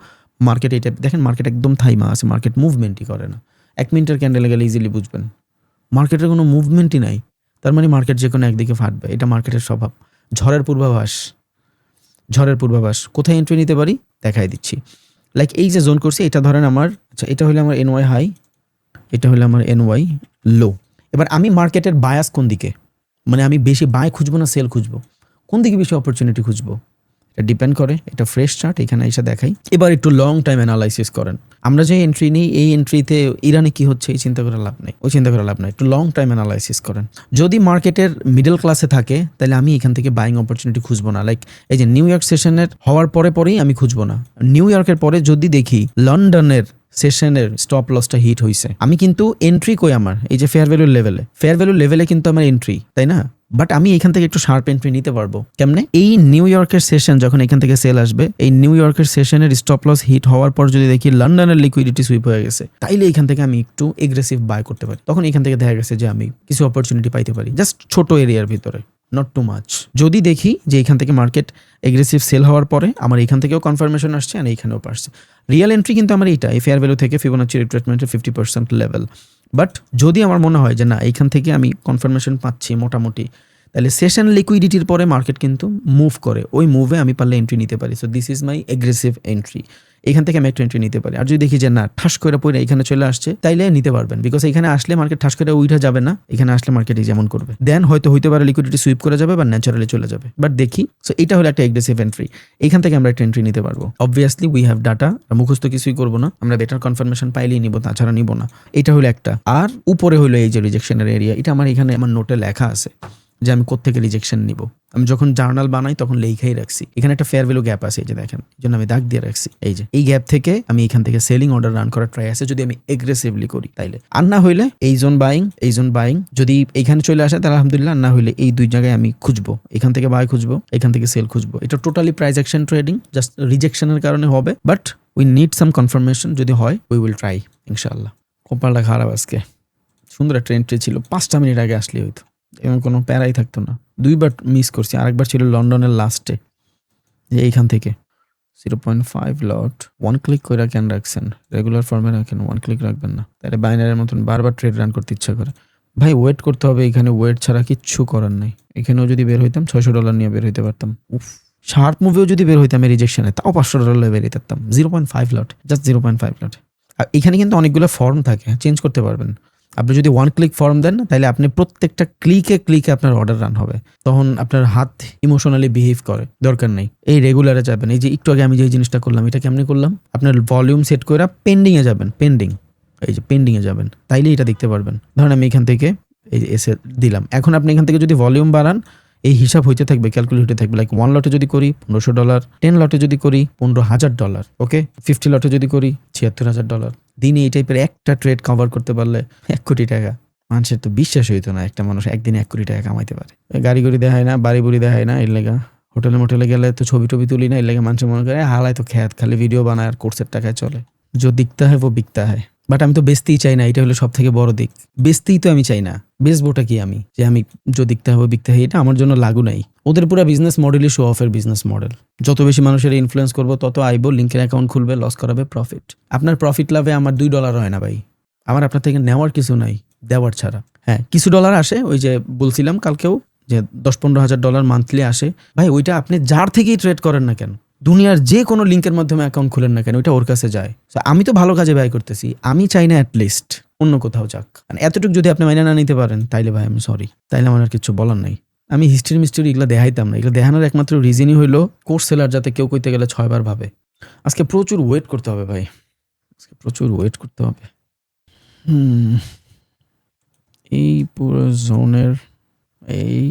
মার্কেট, এটা দেখেন মার্কেট একদম থাইমা আছে, মার্কেট মুভমেন্টই করে না। 1 মিনিটের ক্যান্ডেলে গেলে ইজিলি বুঝবেন মার্কেটের কোনো মুভমেন্টই নাই, তার মানে মার্কেট যে কোনো একদিকে ফাটবে, এটা মার্কেটের স্বভাব। ঝড়ের পূর্বাভাস, ঝড়ের পূর্বাভাস। কোথায় এন্ট্রি নিতে পারি দেখাই দিচ্ছি। লাইক এই যে জোন করছি, এটা ধরেন আমার, আচ্ছা এটা হলো আমার এনওয়াই হাই, এটা হলো আমার এনওয়াই লো। এবার আমি মার্কেটের বায়াস কোন দিকে, মানে আমি বেশি বাই খুঁজবো না সেল খুঁজবো, কোন দিকে বেশি অপরচুনিটি খুঁজবো, এটা ডিপেন্ড করে। এটা ফ্রেশ চার্ট, এখানে এসে দেখাই। এবার একটু লং টাইম অ্যানালাইসিস করেন। আমরা যে এন্ট্রি নিই, এই এন্ট্রিতে ইরানে কি হচ্ছে এই চিন্তা করে লাভ নেই, ওই চিন্তা করে লাভ নাই। একটু লং টাইম অ্যানালাইসিস করেন। যদি মার্কেটের মিডল ক্লাসে থাকে, তাহলে আমি এখান থেকে বাইং অপরচুনিটি খুঁজবো না। লাইক এই যে নিউ ইয়র্ক সেশনের হওয়ার পরেই আমি খুঁজবো না। নিউ ইয়র্কের পরে যদি দেখি লন্ডনের সেশনের স্টপ লসটা হিট হয়েছে, আমি কিন্তু এন্ট্রি কই আমার এই যে ফেয়ার ভ্যালু লেভেলে কিন্তু আমার এন্ট্রি, তাই না? বাট আমি এখান থেকে একটু শার্প এন্ট্রি নিতে পারবো। কেমনে? এই নিউ ইয়র্কের সেশন যখন এখান থেকে সেল আসবে, এই নিউ ইয়র্কের সেশনের স্টপ লস হিট হওয়ার পর যদি দেখি লন্ডনের লিকুইডিটি সুইপ হয়ে গেছে, তাইলে এখান থেকে আমি একটু এগ্রেসিভ বাই করতে পারি। তখন এখান থেকে দেখা গেছে যে আমি কিছু অপরচুনিটি পাইতে পারি, জাস্ট ছোট এরিয়ার ভিতরে, নট টু মাচ। যদি দেখি যে এখান থেকে মার্কেট এগ্রেসিভ সেল হওয়ার পরে আমার এখান থেকেও কনফার্মেশন আসছে আর এইখানেও পারছে, রিয়েল এন্ট্রি কিন্তু আমার এইটা, এই ফেয়ার ভ্যালু থেকে ফিবোনাচি রিট্রেসমেন্টের 50% লেভেল। বাট যদি আমার মনে হয় যে না, এইখান থেকে আমি কনফার্মেশন পাচ্ছি মোটামুটি, তাহলে সেশন লিকুইডিটির পরে মার্কেট কিন্তু মুভ করে, ওই মুভে আমি পারলে এন্ট্রি নিতে পারি। So this is my aggressive entry. এখান থেকে আমি একটা এন্ট্রি নিতে পারি। আর যদি দেখি যে না, ঠাস করে পড়ে এখানে চলে আসছে, তাইলে নিতে পারবেন। বিকজ এখানে আসলে মার্কেট ঠাস করে উঠা যাবে না, এখানে আসলে মার্কেট যেমন করবে, দেন হয়তো হইতে পারে লিকুইডিটি সুইপ করে যাবে বা ন্যাচারালি চলে যাবে। বাট দেখি, সো এটা হলো একটা এগ্রেসিভ এন্ট্রি। এখান থেকে আমরা একটা এন্ট্রি নিতে পারবো। অবভিয়াসলি উই হ্যাভ ডাটা, মুখস্থ কিছুই করবো না, আমরা বেটার কনফার্মেশন পাইলেই নিব, তাছাড়া নিব না। এটা হলো একটা। আর উপরে হলো এই যে রিজেকশনের এরিয়া, এটা আমার এখানে আমার নোটে লেখা আছে যে আমি কোত্থেকে রিজেকশন নিব। আমি যখন জার্নাল বানাই তখন লেখাই রাখছি, এখানে একটা ফেয়ার ভ্যালু গ্যাপ আছে, এই যে দেখেন, এই জন্য আমি দাগ দিয়ে রাখছি। এই যে এই গ্যাপ থেকে আমি এখান থেকে সেলিং অর্ডার রান করার ট্রাই আছে, যদি আমি এগ্রেসিভলি করি তাইলে। আর না হইলে এই জোন বাইং, যদি এইখানে চলে আসে তাহলে আলহামদুলিল্লাহ, না হইলে এই 2 জায়গায় আমি খুঁজবো, এখান থেকে বাই খুঁজবো, এখান থেকে সেল খুঁজবো। এটা totally price action trading, just রিজেকশনের কারণে হবে, but we need some confirmation. যদি হয় উই উইল ট্রাই ইনশাআল্লাহ। কপালটা খারাপ আজকে, সুন্দর একটা এন্ট্রি ছিল, 5টা মিনিট আগে আসলে হইতো, এবং কোনো প্যারাই থাকতো না। 2বার মিস করছি, আরেকবার ছিল লন্ডনের লাস্টে, যে এইখান থেকে 0.5 লট 1 ক্লিক করে কেন রাখছেন, রেগুলার ফর্মে রাখেন, 1 ক্লিক রাখবেন না, তাহলে বাইনারির মতন বারবার ট্রেড রান করতে ইচ্ছা করে। ভাই ওয়েট করতে হবে, এখানে ওয়েট ছাড়া কিচ্ছু করার নাই। এখানেও যদি বের হইতাম $600 নিয়ে বের হইতে পারতাম। উফ, শার্প মুভেও যদি বের হইতাম রিজেকশনে, তাও $500 বের হইতে পারতাম। 0.5 লট, জাস্ট 0.5 লট। আর এখানে কিন্তু অনেকগুলো ফর্ম থাকে, চেঞ্জ করতে পারবেন। আপনি যদি 1 ক্লিক ফর্ম দেন, তাহলে আপনি প্রত্যেকটা ক্লিকে আপনার অর্ডার রান হবে, তখন আপনার হাত ইমোশনালি বিহেভ করে, দরকার নেই। এই রেগুলারে যাবেন। এই যে একটু আগে আমি যে জিনিসটা করলাম, এটা কেমনি করলাম, আপনার ভলিউম সেট করে পেন্ডিংয়ে যাবেন, এই যে পেন্ডিংয়ে যাবেন, তাইলে এটা দেখতে পারবেন। ধরেন আমি এখান থেকে এই যে এসে দিলাম, এখন আপনি এখান থেকে যদি ভলিউম বাড়ান, এই হিসাব হইতে থাকবে, ক্যালকুলেট হতে থাকবে। লাইক 1 লটে যদি করি $1500, 10 লটে যদি করি $15000, ওকে, 50 লটে যদি করি $76000। দিনে এই টাইপের একটা ট্রেড কভার করতে পারলে 1 কোটি টাকা। মানুষের তো বিশ্বাস হইতো না একটা মানুষ একদিনে 1 কোটি টাকা কামাইতে পারে। গাড়ি দেখায় না, বাড়ি দেখায় না, এর লেগা হোটেলে গেলে তো ছবি তুলি না, এর লেগে মানুষ মনে করে হালায় তো খ্যাত, খালি ভিডিও বানায় আর কোর্সের টাকায় চলে। जो दिखता है वो बिकता है। বাট আমি তো বেচতেই চাই না, এটা হলো সব থেকে বড় দিক। বেচতেই তো আমি চাই না, বেচবোটা কি আমি, যে আমি বিকতে হবে এটা আমার জন্য লাগু নাই। ওদের পুরো বিজনেস মডেলই শো অফের বিজনেস মডেল। যত বেশি মানুষের ইনফ্লুয়েন্স করবো তত আইবো, লিঙ্কের অ্যাকাউন্ট খুলবে, লস করাবে, প্রফিট। আপনার প্রফিট লাভে আমার $2 হয় না ভাই, আমার আপনার থেকে নেওয়ার কিছু নাই, দেওয়ার ছাড়া। হ্যাঁ, কিছু ডলার আসে, ওই যে বলছিলাম কালকেও যে $10-15,000 মান্থলি আসে ভাই। ওইটা আপনি যার থেকেই ট্রেড করেন না কেন, দুনিয়ার যে কোনো লিঙ্কের মাধ্যমে অ্যাকাউন্ট খুলেন না কেন, ওইটা ওর কাছে যায়। So, আমি তো ভালো কাজে ব্যয় করতেছি, আমি চাই না অ্যাটলিস্ট অন্য কোথাও যাক। এতটুকু যদি আপনি মাইনে না নিতে পারেন তাইলে ভাই আমি সরি, তাইলে আমার আর কিছু বলার নাই। আমি হিস্ট্রি মিস্ট্রি এগুলো দেখাইতাম না, এগুলো দেখানোর একমাত্র রিজনই হইলো কোর্স সেলার যাতে কেউ কইতে গেলে 6 বার ভাবে। আজকে প্রচুর ওয়েট করতে হবে ভাই, আজকে প্রচুর ওয়েট করতে হবে। এই পুরো জোনের এই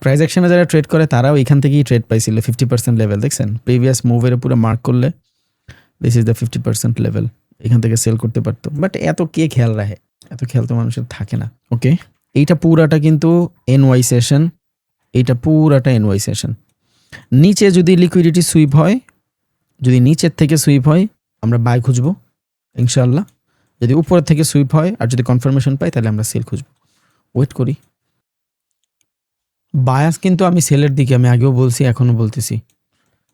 প্রাইস অ্যাকশনে যারা ট্রেড করে তারাও এখান থেকেই ট্রেড পাইছিল 50% লেভেল। দেখছেন প্রিভিয়াস মুভের উপরে মার্ক করলে দিস ইজ দ্য 50% লেভেল, এখান থেকে সেল করতে পারতো। বাট এত কে খেয়াল রাখে, এত খেয়াল তো মানুষের থাকে না। ওকে, এইটা পুরাটা কিন্তু এনওয়াই সেশন, এইটা পুরাটা এনওয়াই সেশন। নিচে যদি লিকুইডিটি সুইপ হয়, যদি নিচের থেকে সুইপ হয় আমরা বাই খুঁজবো ইনশাআল্লাহ। যদি উপরের থেকে সুইপ হয় আর যদি কনফার্মেশন পাই তাহলে আমরা সেল খুঁজবো। ওয়েট করি। বায়াস কিন্তু আমি সেলের দিকে, আমি আগেও বলছি এখনো বলতেছি,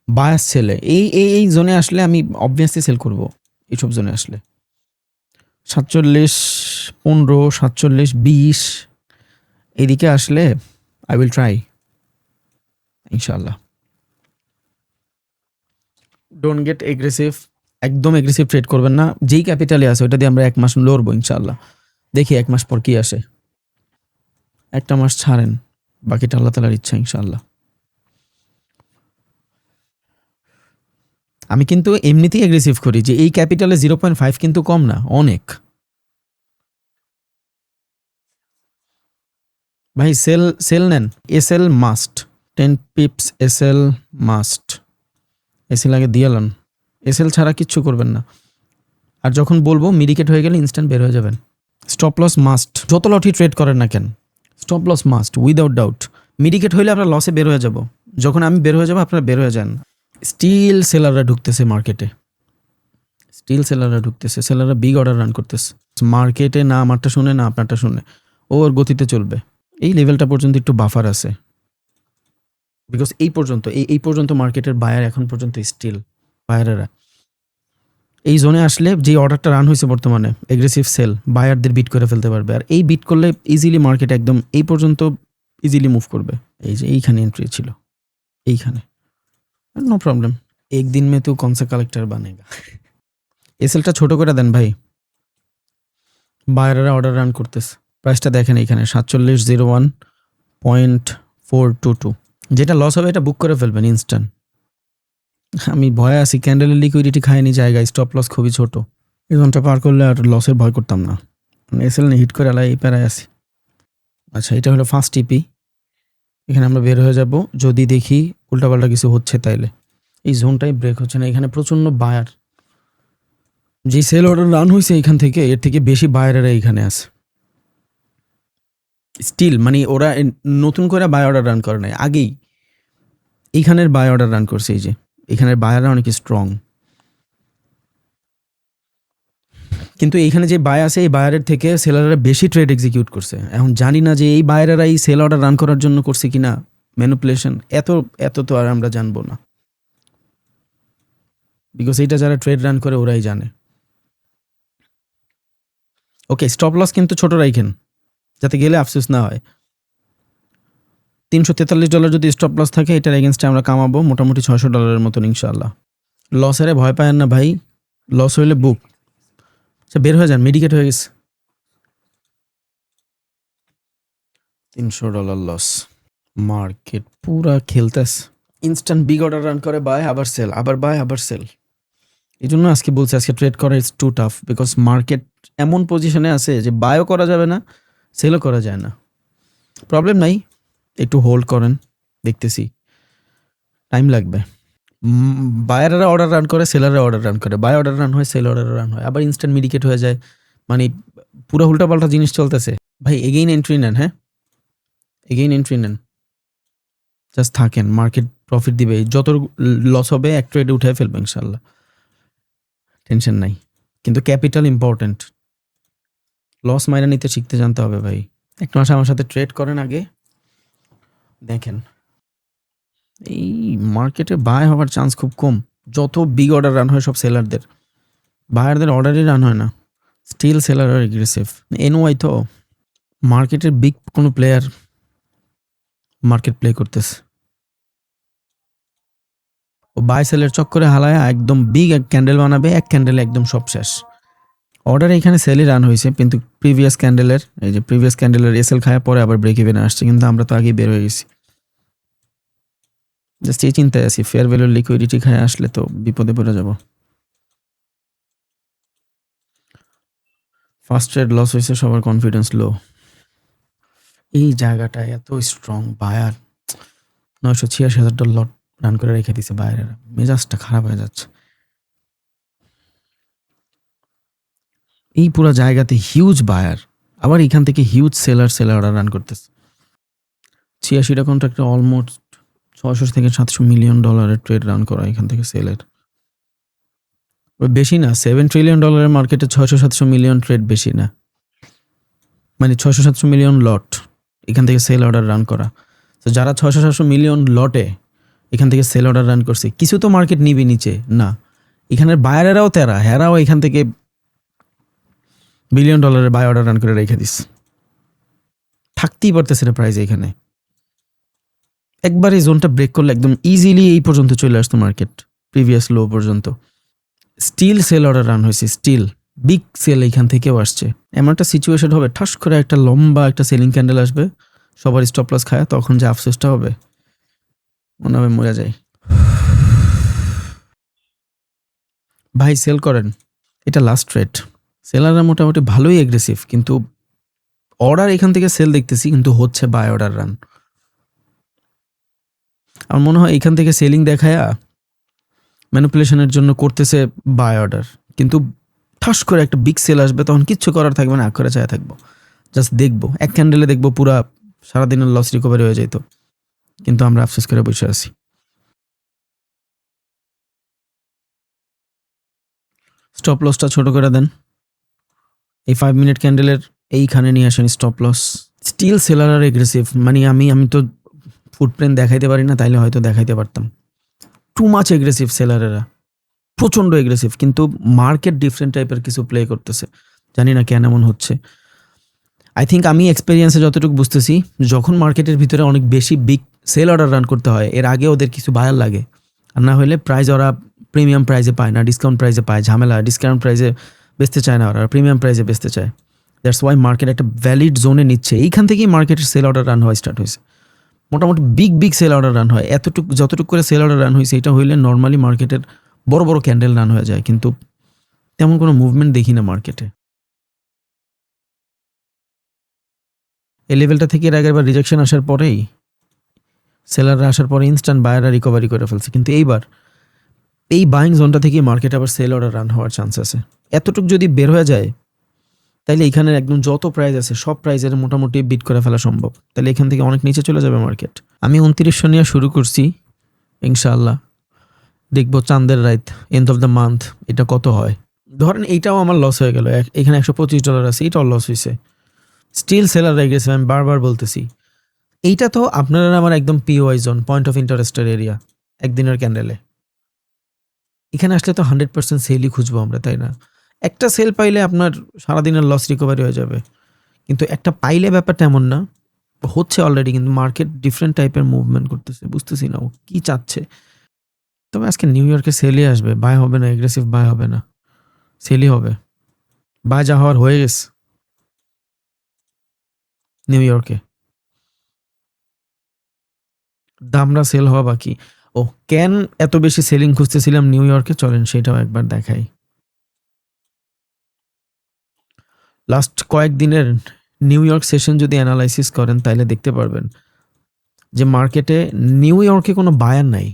বায়াস সেলে এই জোনে আসলে আমি অবভিয়াসলি সেল করব। এইসব জোনে আসলে 47, 15, 47, 20 এদিকে আসলে আই উইল ট্রাই ইনশাআল্লাহ। ডোন্ট গেট এগ্রেসিভ, একদম এগ্রেসিভ ট্রেড করবেন না। যেই ক্যাপিটালে আছে ওটা দিয়ে আমরা 1 মাস লড়বো ইনশাআল্লাহ। দেখি 1 মাস পর কি আসে, একটা মাস ছাড়েন, বাকিটা আল্লাহ তাআলার ইচ্ছা ইনশাআল্লাহ। আমি কিন্তু এমনিতেই এগ্রেসিভ করি যে এই ক্যাপিটালে 0.5 কিন্তু কম না, অনেক ভাই। সেল নেন, SL must, 10 pips SL must. SL আগে দিয়ে লন, এসএল ছাড়া কিচ্ছু করবেন না। আর যখন বলবো মিডিকেট হয়ে গেলে ইনস্ট্যান্ট বের হয়ে যাবেন। স্টপ লস মাস্ট, যত লটি ট্রেড করেন না কেন stop loss must without doubt. Mitigate হইলে আমরা লসে বের হয়ে যাব, যখন আমি বের হয়ে যাবো আপনারা বের হয়ে যান। স্টিল সেলাররা ঢুকতেছে মার্কেটে, স্টিল সেলাররা ঢুকতেছে, সেলাররা বিগ অর্ডার রান করতেছে মার্কেটে। না আমারটা শুনে না আপনারটা শুনে, ওর গতিতে চলবে। এই লেভেলটা পর্যন্ত একটু বাফার আছে, বিকজ এই পর্যন্ত মার্কেটের বায়ার এখন পর্যন্ত স্টিল বায়ারেরা। এই জোনে আসলে যে অর্ডারটা রান হয়েছে বর্তমানে এগ্রেসিভ সেল, বায়ারদের বিট করে ফেলতে পারবে। আর এই বিট করলে ইজিলি মার্কেট একদম এই পর্যন্ত ইজিলি মুভ করবে। এই যে এইখানে এন্ট্রি ছিল, এইখানে নো প্রবলেম, এক দিন মে তো কনসা কালেক্টর বানেগা। এসএলটা ছোট করে দেন ভাই, বায়ারেরা অর্ডার রান করতেছে। প্রাইসটা দেখেন এইখানে 4701.422, যেটা লস হবে এটা বুক করে ফেলবেন ইনস্ট্যান্ট। আমি ভয়ে আছি, ক্যান্ডেলের লিকুইডিটি খায়নি জায়গায়, স্টপ লস খুবই ছোট। এই ঘন্টা পার করলে আর লসের ভয় করতাম না, এসএল নিয়ে হিট করে আলাই এই প্যারায় আসি। আচ্ছা, এটা হলো ফার্স্ট টিপি, এখানে আমরা বের হয়ে যাব যদি দেখি উল্টাপাল্টা কিছু হচ্ছে। তাইলে এই জোনটাই ব্রেক হচ্ছে না, এখানে প্রচণ্ড বায়ার। যে সেল অর্ডার রান হয়েছে এখান থেকে, এর থেকে বেশি বায়ারেরা এইখানে আছে স্টিল। মানে ওরা নতুন করে বাই অর্ডার রান করে নাই, আগেই এইখানের বাই অর্ডার রান করছে। এই যে এখানের বায়াররা অনেক স্ট্রং, কিন্তু এইখানে যে বাই আছে এই বায়ারের থেকে সেলাররা বেশি ট্রেড এক্সিকিউট করছে। এখন জানি না যে এই বায়ারেরা এই সেল অর্ডার রান করার জন্য করছে কিনা ম্যানিপুলেশন, এত তো আর আমরা জানবো না, বিকজ এইটা যারা ট্রেড রান করে ওরাই জানে। ওকে, স্টপ লস কিন্তু ছোট রাখেন যাতে গেলে আফসোস না হয়। $343 যদি স্টপ লস থাকে, এটার এগেনস্টে আমরা কামাবো মোটামুটি $600 মতন ইনশাআল্লাহ। লসেরে ভয় পায়েন না ভাই, লস হইলে বুক। আচ্ছা, বের হয়ে যান, মেডিকেট হয়ে গেছে। $300 লস, মার্কেট পুরা খেলতেছে। ইনস্ট্যান্ট বিগ অর্ডার রান করে, বাই আবার সেল, আবার বাই আবার সেল। এই জন্য আজকে বলছি আজকে ট্রেড করা it's too tough, because market এমন পজিশনে আছে যে বাইও করা যাবে না, সেলও করা যায় না। প্রবলেম নাই, একটু হোল্ড করেন, দেখতেছি টাইম লাগবে। বায়াররা অর্ডার রান করে, সেলাররা অর্ডার রান করে, বাই অর্ডার রান হয়, সেল অর্ডার রান হয়, আবার ইনস্ট্যান্ট মিডিকেট হয়ে যায়। মানে পুরো উল্টাপাল্টা জিনিস চলতেছে ভাই। এগেইন এন্ট্রি নেন, হ্যাঁ এগেইন এন্ট্রি নেন, জাস্ট থাকেন, মার্কেট প্রফিট দিবে। যত লস হবে এক ট্রেডে উঠে ফেলবে ইনশাল্লাহ, টেনশন নাই। কিন্তু ক্যাপিটাল ইম্পর্টেন্ট। লস মাইরা নিতে শিখতে জানতে হবে ভাই। এক মাস আমার সাথে ট্রেড করেন আগে, দেখেন এই মার্কেটে বাই হওয়ার চান্স খুব কম। যত বিগ অর্ডার রান হয় সব সেলারদের, বায়ারদের অর্ডারই রান হয় না। স্টিল সেলার আর এগ্রেসিভ। এনওয়াই তো মার্কেটের বিগ কোনো প্লেয়ার মার্কেট প্লে করতেছে, ও বাই সেলের চক্করে হালায় একদম বিগ এক ক্যান্ডেল বানাবে, এক ক্যান্ডেলে একদম সব শেষ। অর্ডার এখানে সেলই রান হয়েছে, কিন্তু প্রিভিয়াস ক্যান্ডেলের এসএল খায় পরে আবার ব্রেক ইভেনে আসছে, কিন্তু আমরা তো আগেই বের হয়ে গেছি। জাস্ট এই চিন্তায় আছি, ফেয়ার ভ্যালুর লিকুইডিটি খায় আসলে তো বিপদে পড়ে যাব। ফার্স্ট ট্রেড লস হয়েছে, সবার কনফিডেন্স লো। এই জায়গাটায় এত স্ট্রং বায়ার, $986,000 লট রান করে রেখে দিছে বায়ারেরা, মেজাজটা খারাপ হয়ে যাচ্ছে। এই পুরো জায়গাতে হিউজ বায়ার, আবার এখান থেকে হিউজ সেলাররা রান করতেছে। 86টা কন্ট্রাক্টে অলমোস্ট $600 থেকে $700 মিলিয়ন ট্রেড রান করা এখান থেকে সেলের। বেশি না, $7 ট্রিলিয়ন মার্কেটে 600-700 মিলিয়ন ট্রেড বেশি না, মানে 600-700 মিলিয়ন লট এখান থেকে সেল অর্ডার রান করা। তো যারা 600-700 মিলিয়ন লটে এখান থেকে সেল অর্ডার রান করছে, কিছু তো মার্কেট নিবি নিচে না, এখানের বায়ারেরাও তেরা, হেরাও এখান থেকে $1 বিলিয়ন বাই অর্ডার রান করে রেখে দিস, থাকতেই পারতেছে না প্রাইস এখানে। একবার এই জোনটা ব্রেক করলে একদম ইজিলি এই পর্যন্ত চলে আসতো মার্কেট, প্রিভিয়াস লো পর্যন্ত। স্টিল সেল অর্ডার রান হয়েছে, স্টিল বিগ সেল এখান থেকেও আসছে। এমন একটা সিচুয়েশন হবে, ঠাস করে একটা লম্বা একটা সেলিং ক্যান্ডেল আসবে, সবার স্টপ লস খায়, তখন যে আফসোসটা হবে মনে হবে মরে যায়। ভাই সেল করেন, এটা লাস্ট ট্রেড। সেলাররা মোটামুটি ভালোই এগ্রেসিভ, কিন্তু অর্ডার এখান থেকে সেল দেখতেছি, কিন্তু হচ্ছে বাই অর্ডার রান। আমার মনে হয় এখান থেকে সেলিং দেখায়া ম্যানিপুলেশনের জন্য করতেছে বাই অর্ডার, কিন্তু ঠাস করে একটা বিগ সেল আসবে, তখন কিচ্ছু করার থাকবে না, করে চায় থাকবো, জাস্ট দেখবো, এক ক্যান্ডেলে দেখবো পুরা সারাদিনের লস রিকভারি হয়ে যেত, কিন্তু আমরা আফসোস করে বসে আছি। স্টপ লসটা ছোট করে দেন, এই 5 মিনিট ক্যান্ডেলের এইখানে নিয়ে আসেন স্টপ লস। স্টিল সেলার আর এগ্রেসিভ, মানে আমি তো ফুটপ্রিন্ট দেখাইতে পারি না, তাইলে হয়তো দেখাইতে পারতাম। টু মাচ এগ্রেসিভ সেলারেরা, প্রচণ্ড এগ্রেসিভ, কিন্তু মার্কেট ডিফারেন্ট টাইপের কিছু প্লে করতেছে, জানি না কেন এমন হচ্ছে। আই থিঙ্ক আমি এক্সপেরিয়েন্সে যতটুকু বুঝতেছি, যখন মার্কেটের ভিতরে অনেক বেশি বিগ সেল অর্ডার রান করতে হয়, এর আগে ওদের কিছু বায়ার লাগে, আর না হলে প্রাইস ওরা প্রিমিয়াম প্রাইসে পায় না, ডিসকাউন্ট প্রাইসে পায়, ঝামেলা, ডিসকাউন্ট প্রাইসে বেচতে চায় না, ওরা প্রিমিয়াম প্রাইসে বেচতে চায়। দ্যাটস ওয়াই মার্কেট একটা ভ্যালিড জোনে নিচ্ছে, এইখান থেকেই মার্কেটের সেল অর্ডার রান হওয়া স্টার্ট হয়েছে। মোটামুটি বিগ সেল অর্ডার রান হয়, যতটুকু করে সেল অর্ডার রান হয়েছে, এটা হইলে নর্মালি মার্কেটের বড় ক্যান্ডেল রান হয়ে যায়, কিন্তু তেমন কোনো মুভমেন্ট দেখি না মার্কেটে। এই লেভেলটা থেকে এর আগের বার রিজেকশন আসার পরেই, সেলাররা আসার পরে ইনস্ট্যান্ট বায়াররা রিকভারি করে ফেলছে, কিন্তু এইবার এই বাইং জোনটা থেকে মার্কেট আবার সেল অর্ডার রান হওয়ার চান্স আছে। এতটুকু যদি বের হয়ে যায়, তাইলে এখানে একদম যত প্রাইস আছে সব প্রাইসের মোটামুটি বিট করে ফেলা সম্ভব, তাহলে এখান থেকে অনেক নিচে চলে যাবে মার্কেট। আমি 2900 নিয়ে শুরু করছি, ইনশাআল্লাহ দেখবো চাঁদের রাত, এন্ড অফ দ্য মান্থ এটা কত হয়। ধরেন এইটাও আমার লস হয়ে গেল, এখানে $125 আছে, এটাও লস হয়েছে। স্টিল সেলার হয়ে গেছে, আমি বারবার বলতেছি। এইটা তো আপনারা আমার একদম পিওয়াই জোন, পয়েন্ট অফ ইন্টারেস্টের এরিয়া, একদিনের ক্যান্ডেলে। এখানে আসলে তো 100% সেলই খুঁজবো আমরা, তাই না? একটা সেল পাইলে আপনার সারাদিনের লস রিকভারি হয়ে যাবে, কিন্তু একটা পাইলে ব্যাপারটা এমন না, হচ্ছে অলরেডি, কিন্তু মার্কেট ডিফারেন্ট টাইপের মুভমেন্ট করতেছে, বুঝতেছি না ও কী চাচ্ছে। তবে আজকে নিউ ইয়র্কে সেলই আসবে, বাই হবে না, এগ্রেসিভ বাই হবে না, সেলই হবে। বাই যা হওয়ার হয়ে গেছে নিউ ইয়র্কে, দামরা সেল হওয়া বাকি। ও কেন এত বেশি সেলিং খুঁজতেছিলাম নিউ ইয়র্কে, চলেন সেটাও একবার দেখাই। লাস্ট কয়েকদিনের নিউ ইয়র্ক সেশন যদি অ্যানালাইসিস করেন, তাহলে দেখতে পারবেন যে মার্কেটে নিউ ইয়র্কে কোনো বায়ার নাই।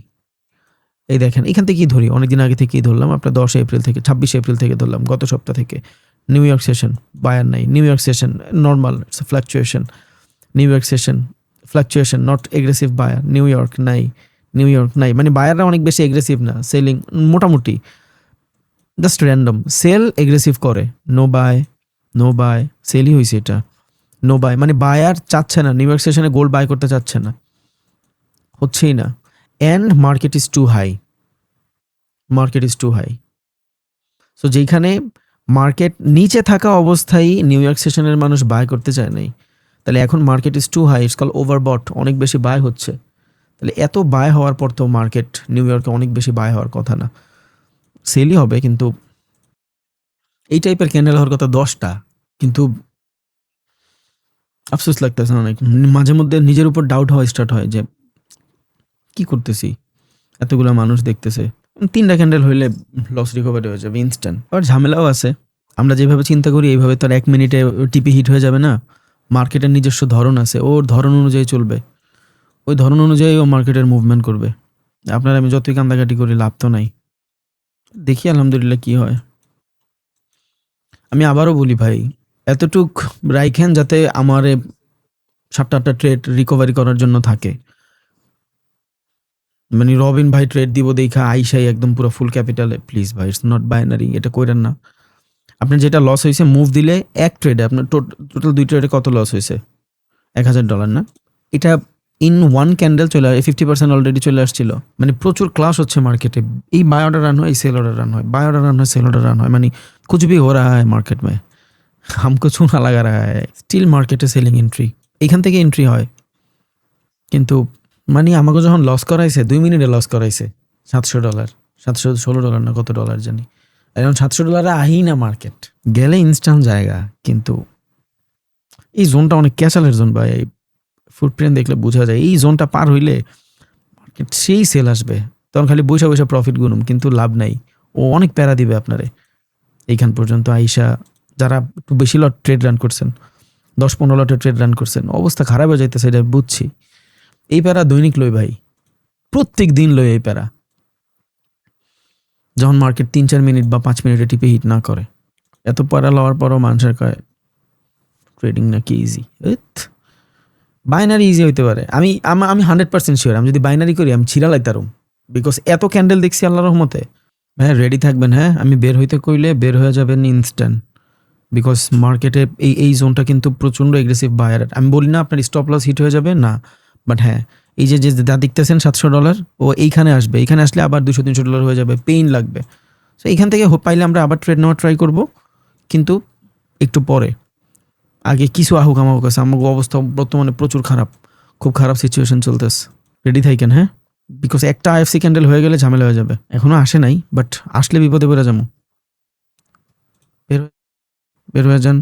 এই দেখেন, এখান থেকেই ধরি, অনেকদিন আগে থেকেই ধরলাম, আপনার 10 এপ্রিল থেকে 26 এপ্রিল থেকে ধরলাম, গত সপ্তাহ থেকে নিউ ইয়র্ক সেশন বায়ার নাই। New York session normal fluctuation, New York session fluctuation, not aggressive buyer. New York নাই, মানে বায়াররা অনেক বেশি এগ্রেসিভ না, সেলিং মোটামুটি জাস্ট র্যান্ডম সেল এগ্রেসিভ করে, নো বাই সেলই হয়েছে এটা, নো বাই মানে বায়ার চাচ্ছে না, নিউ ইয়র্ক সেশনে গোল্ড বাই করতে চাচ্ছে না, হচ্ছেই না। And market is too high. So যেখানে মার্কেট নিচে থাকা অবস্থায় নিউ ইয়র্ক সেশনের মানুষ বাই করতে চায় নাই, তাহলে এখন market is too high, it's call overbought, অনেক বেশি বাই হচ্ছে। তাহলে এত বাই হওয়ার পর তো মার্কেট নিউ ইয়র্কে অনেক বেশি বাই হওয়ার কথা না, সেলই হবে। কিন্তু এই টাইপের ক্যান্ডেল হওয়ার কথা 10টা, কিন্তু আফসোস লাগতেছে অনেক। মাঝে মধ্যে নিজের উপর ডাউট হওয়া স্টার্ট হয় যে কি করতেছি, এতগুলো মানুষ দেখতেছে। 3টা ক্যান্ডেল হইলে লস রিকভারি হয়ে যাবে ইনস্ট্যান্ট। আবার ঝামেলাও আছে, আমরা যেভাবে চিন্তা করি এইভাবে তো আর 1 মিনিটে টিপি হিট হয়ে যাবে না। মার্কেটের নিজস্ব ধরন আছে, ওর ধরন অনুযায়ী চলবে, ওই ধরন অনুযায়ী ও মার্কেটের মুভমেন্ট করবে। আপনার আমি যতই কান্দাকাটি করি লাভ তো নাই, দেখি আলহামদুলিল্লাহ কি হয়। আমি আবারও বলি ভাই, এতটুক রাইখেন যাতে আমার 7-8টা ট্রেড রিকভারি করার জন্য থাকে। মানে রবিন ভাই ট্রেড দিব দেখা আইসাই একদম পুরো ফুল ক্যাপিটালে, প্লিজ ভাই, ইটস নট বাইনারি, এটা কইরেন না। আপনার যেটা লস হয়েছে মুভ দিলে এক ট্রেডে আপনার টোটাল 2 ট্রেডে কত লস হয়েছে? $1000 না? এটা ইন ওয়ান ক্যান্ডেল চলে 50% অলরেডি চলে আসছিল। মানে প্রচুর ক্লাস হচ্ছে মার্কেটে, এই বাই অর্ডার রান হয়, এই সেল অর্ডার রান হয়, বাই অর্ডার রান হয়, সেল অর্ডার রান হয়, মানে कुछ भी हो रहा है मार्केट में, हमको चूना लगा रहा है। স্টিল মার্কেটে সেলিং এন্ট্রি, এখান থেকে এন্ট্রি হয়। কিন্তু মানে আমাকে যখন লস করাইছে 2 মিনিটে লস করাইছে $700, $716 না কত ডলার জানি। এখন $700 আহি না মার্কেট, গেলে ইনস্ট্যান্ট জায়গা। কিন্তু এই জোনটা অনেক ক্যাচালের জোন ভাই, ফুটপ্রিন্ট দেখলে বোঝা যায় এই জোনটা পার হইলে মার্কেট সেই সেল আসবে, তখন খালি বৈশা প্রফিট গুনুম, কিন্তু লাভ নাই। ও অনেক প্যারা দিবে আপনারে। এইখান পর্যন্ত আইসা যারা একটু বেশি লট ট্রেড রান করছেন, 10-15 লটের ট্রেড রান করছেন, অবস্থা খারাপ হয়ে যাইতেছে, এটা বুঝছি। এই প্যারা দৈনিক লই ভাই, প্রত্যেক দিন লই এই প্যারা। যখন মার্কেট 3-4 মিনিট বা 5 মিনিটে টিপে হিট না করে, এত প্যারা লওয়ার পরও মানুষের কয় ট্রেডিং নাকি ইজি। বাইনারি ইজি হইতে পারে, আমি 100% শিওর, আমি যদি বাইনারি করি আমি ছিড়া লাইতারুম, বিকজ এত ক্যান্ডেল দেখছি আল্লাহর রহমতে। হ্যাঁ, রেডি থাকবেন। হ্যাঁ, আমি বের হইতে কইলে বের হয়ে যাবেন ইনস্ট্যান্ট, বিকজ মার্কেটে এই জোনটা কিন্তু প্রচণ্ড এগ্রেসিভ বায়ার। আমি বলি না আপনার স্টপ লস হিট হয়ে যাবে না, বাট হ্যাঁ, এই যে যা দেখতেছেন $700, ও এইখানে আসবে, এইখানে আসলে আবার $200-300 হয়ে যাবে, পেইন লাগবে। সো এইখান থেকে পাইলে আমরা আবার ট্রেড নেওয়ার ট্রাই করব, কিন্তু একটু পরে। আগে কিছু আহুক আমার কাছে, আমার অবস্থা বর্তমানে প্রচুর খারাপ, খুব খারাপ সিচুয়েশন চলতেছে। রেডি থাকেন। হ্যাঁ, বিকজ একটা আইএফসি ক্যান্ডেল হয়ে গেলে ঝামেলা হয়ে যাবে। এখনো আসে নাই, বাট আসলে বিপদে পড়ে যাবো। বের হয়ে যান,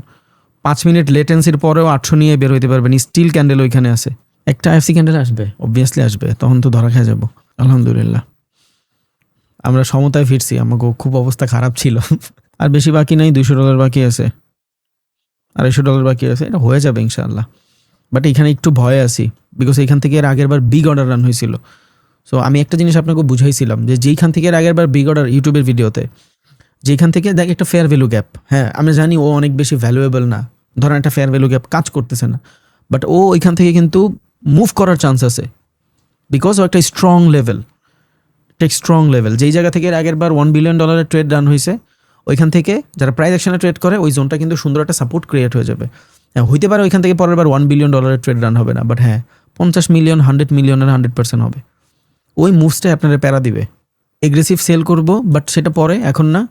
5 মিনিট লেটেন্সির পরেও 800 নিয়ে বের হইতে পারবেন, স্টিল ক্যান্ডেল ওইখানে আছে। একটা আইএফসি ক্যান্ডেল আসবে, অবভিয়াসলি আসবে, তখন তো ধরা খেয়ে যাবো। আলহামদুলিল্লাহ আমরা সমতায় ফিরছি, আমাকে খুব অবস্থা খারাপ ছিল। আর বেশি বাকি নাই, $200 বাকি আছে, $250 বাকি আছে, এটা হয়ে যাবে ইনশাআল্লাহ। বাট এখানে একটু ভয়ে আছি, বিকজ এইখান থেকে এর আগের বার বিগ অর্ডার রান হয়েছিল। সো আমি একটা জিনিস আপনাকে বুঝাইছিলাম যে যেইখান থেকে এর আগের বার বিগ অর্ডার, ইউটিউবের ভিডিওতে, যেখান থেকে দেখ একটা ফেয়ার ভ্যালু গ্যাপ। হ্যাঁ, আমি জানি ও অনেক বেশি ভ্যালুয়েবল না, ধরেন একটা ফেয়ার ভ্যালু গ্যাপ কাজ করতেছে না, বাট ও ওইখান থেকে কিন্তু মুভ করার চান্স আছে, বিকজ ও একটা স্ট্রং লেভেল, যেই জায়গা থেকে এর আগের বার $1 বিলিয়ন ট্রেড রান হয়েছে, ওইখান থেকে যারা প্রাইস অ্যাকশনে ট্রেড করে ওই জোনটা কিন্তু সুন্দর একটা সাপোর্ট ক্রিয়েট হয়ে যাবে। হ্যাঁ, হইতে পারে ওইখান থেকে পরের বার $1 বিলিয়ন ট্রেড রান হবে না, বাট হ্যাঁ 50 মিলিয়ন 100 মিলিয়নের 100% হবে। ওই মুভসটাই আপনারা প্যারা দিবে। এগ্রেসিভ সেল করব, বাট সেটা পরে, এখন না।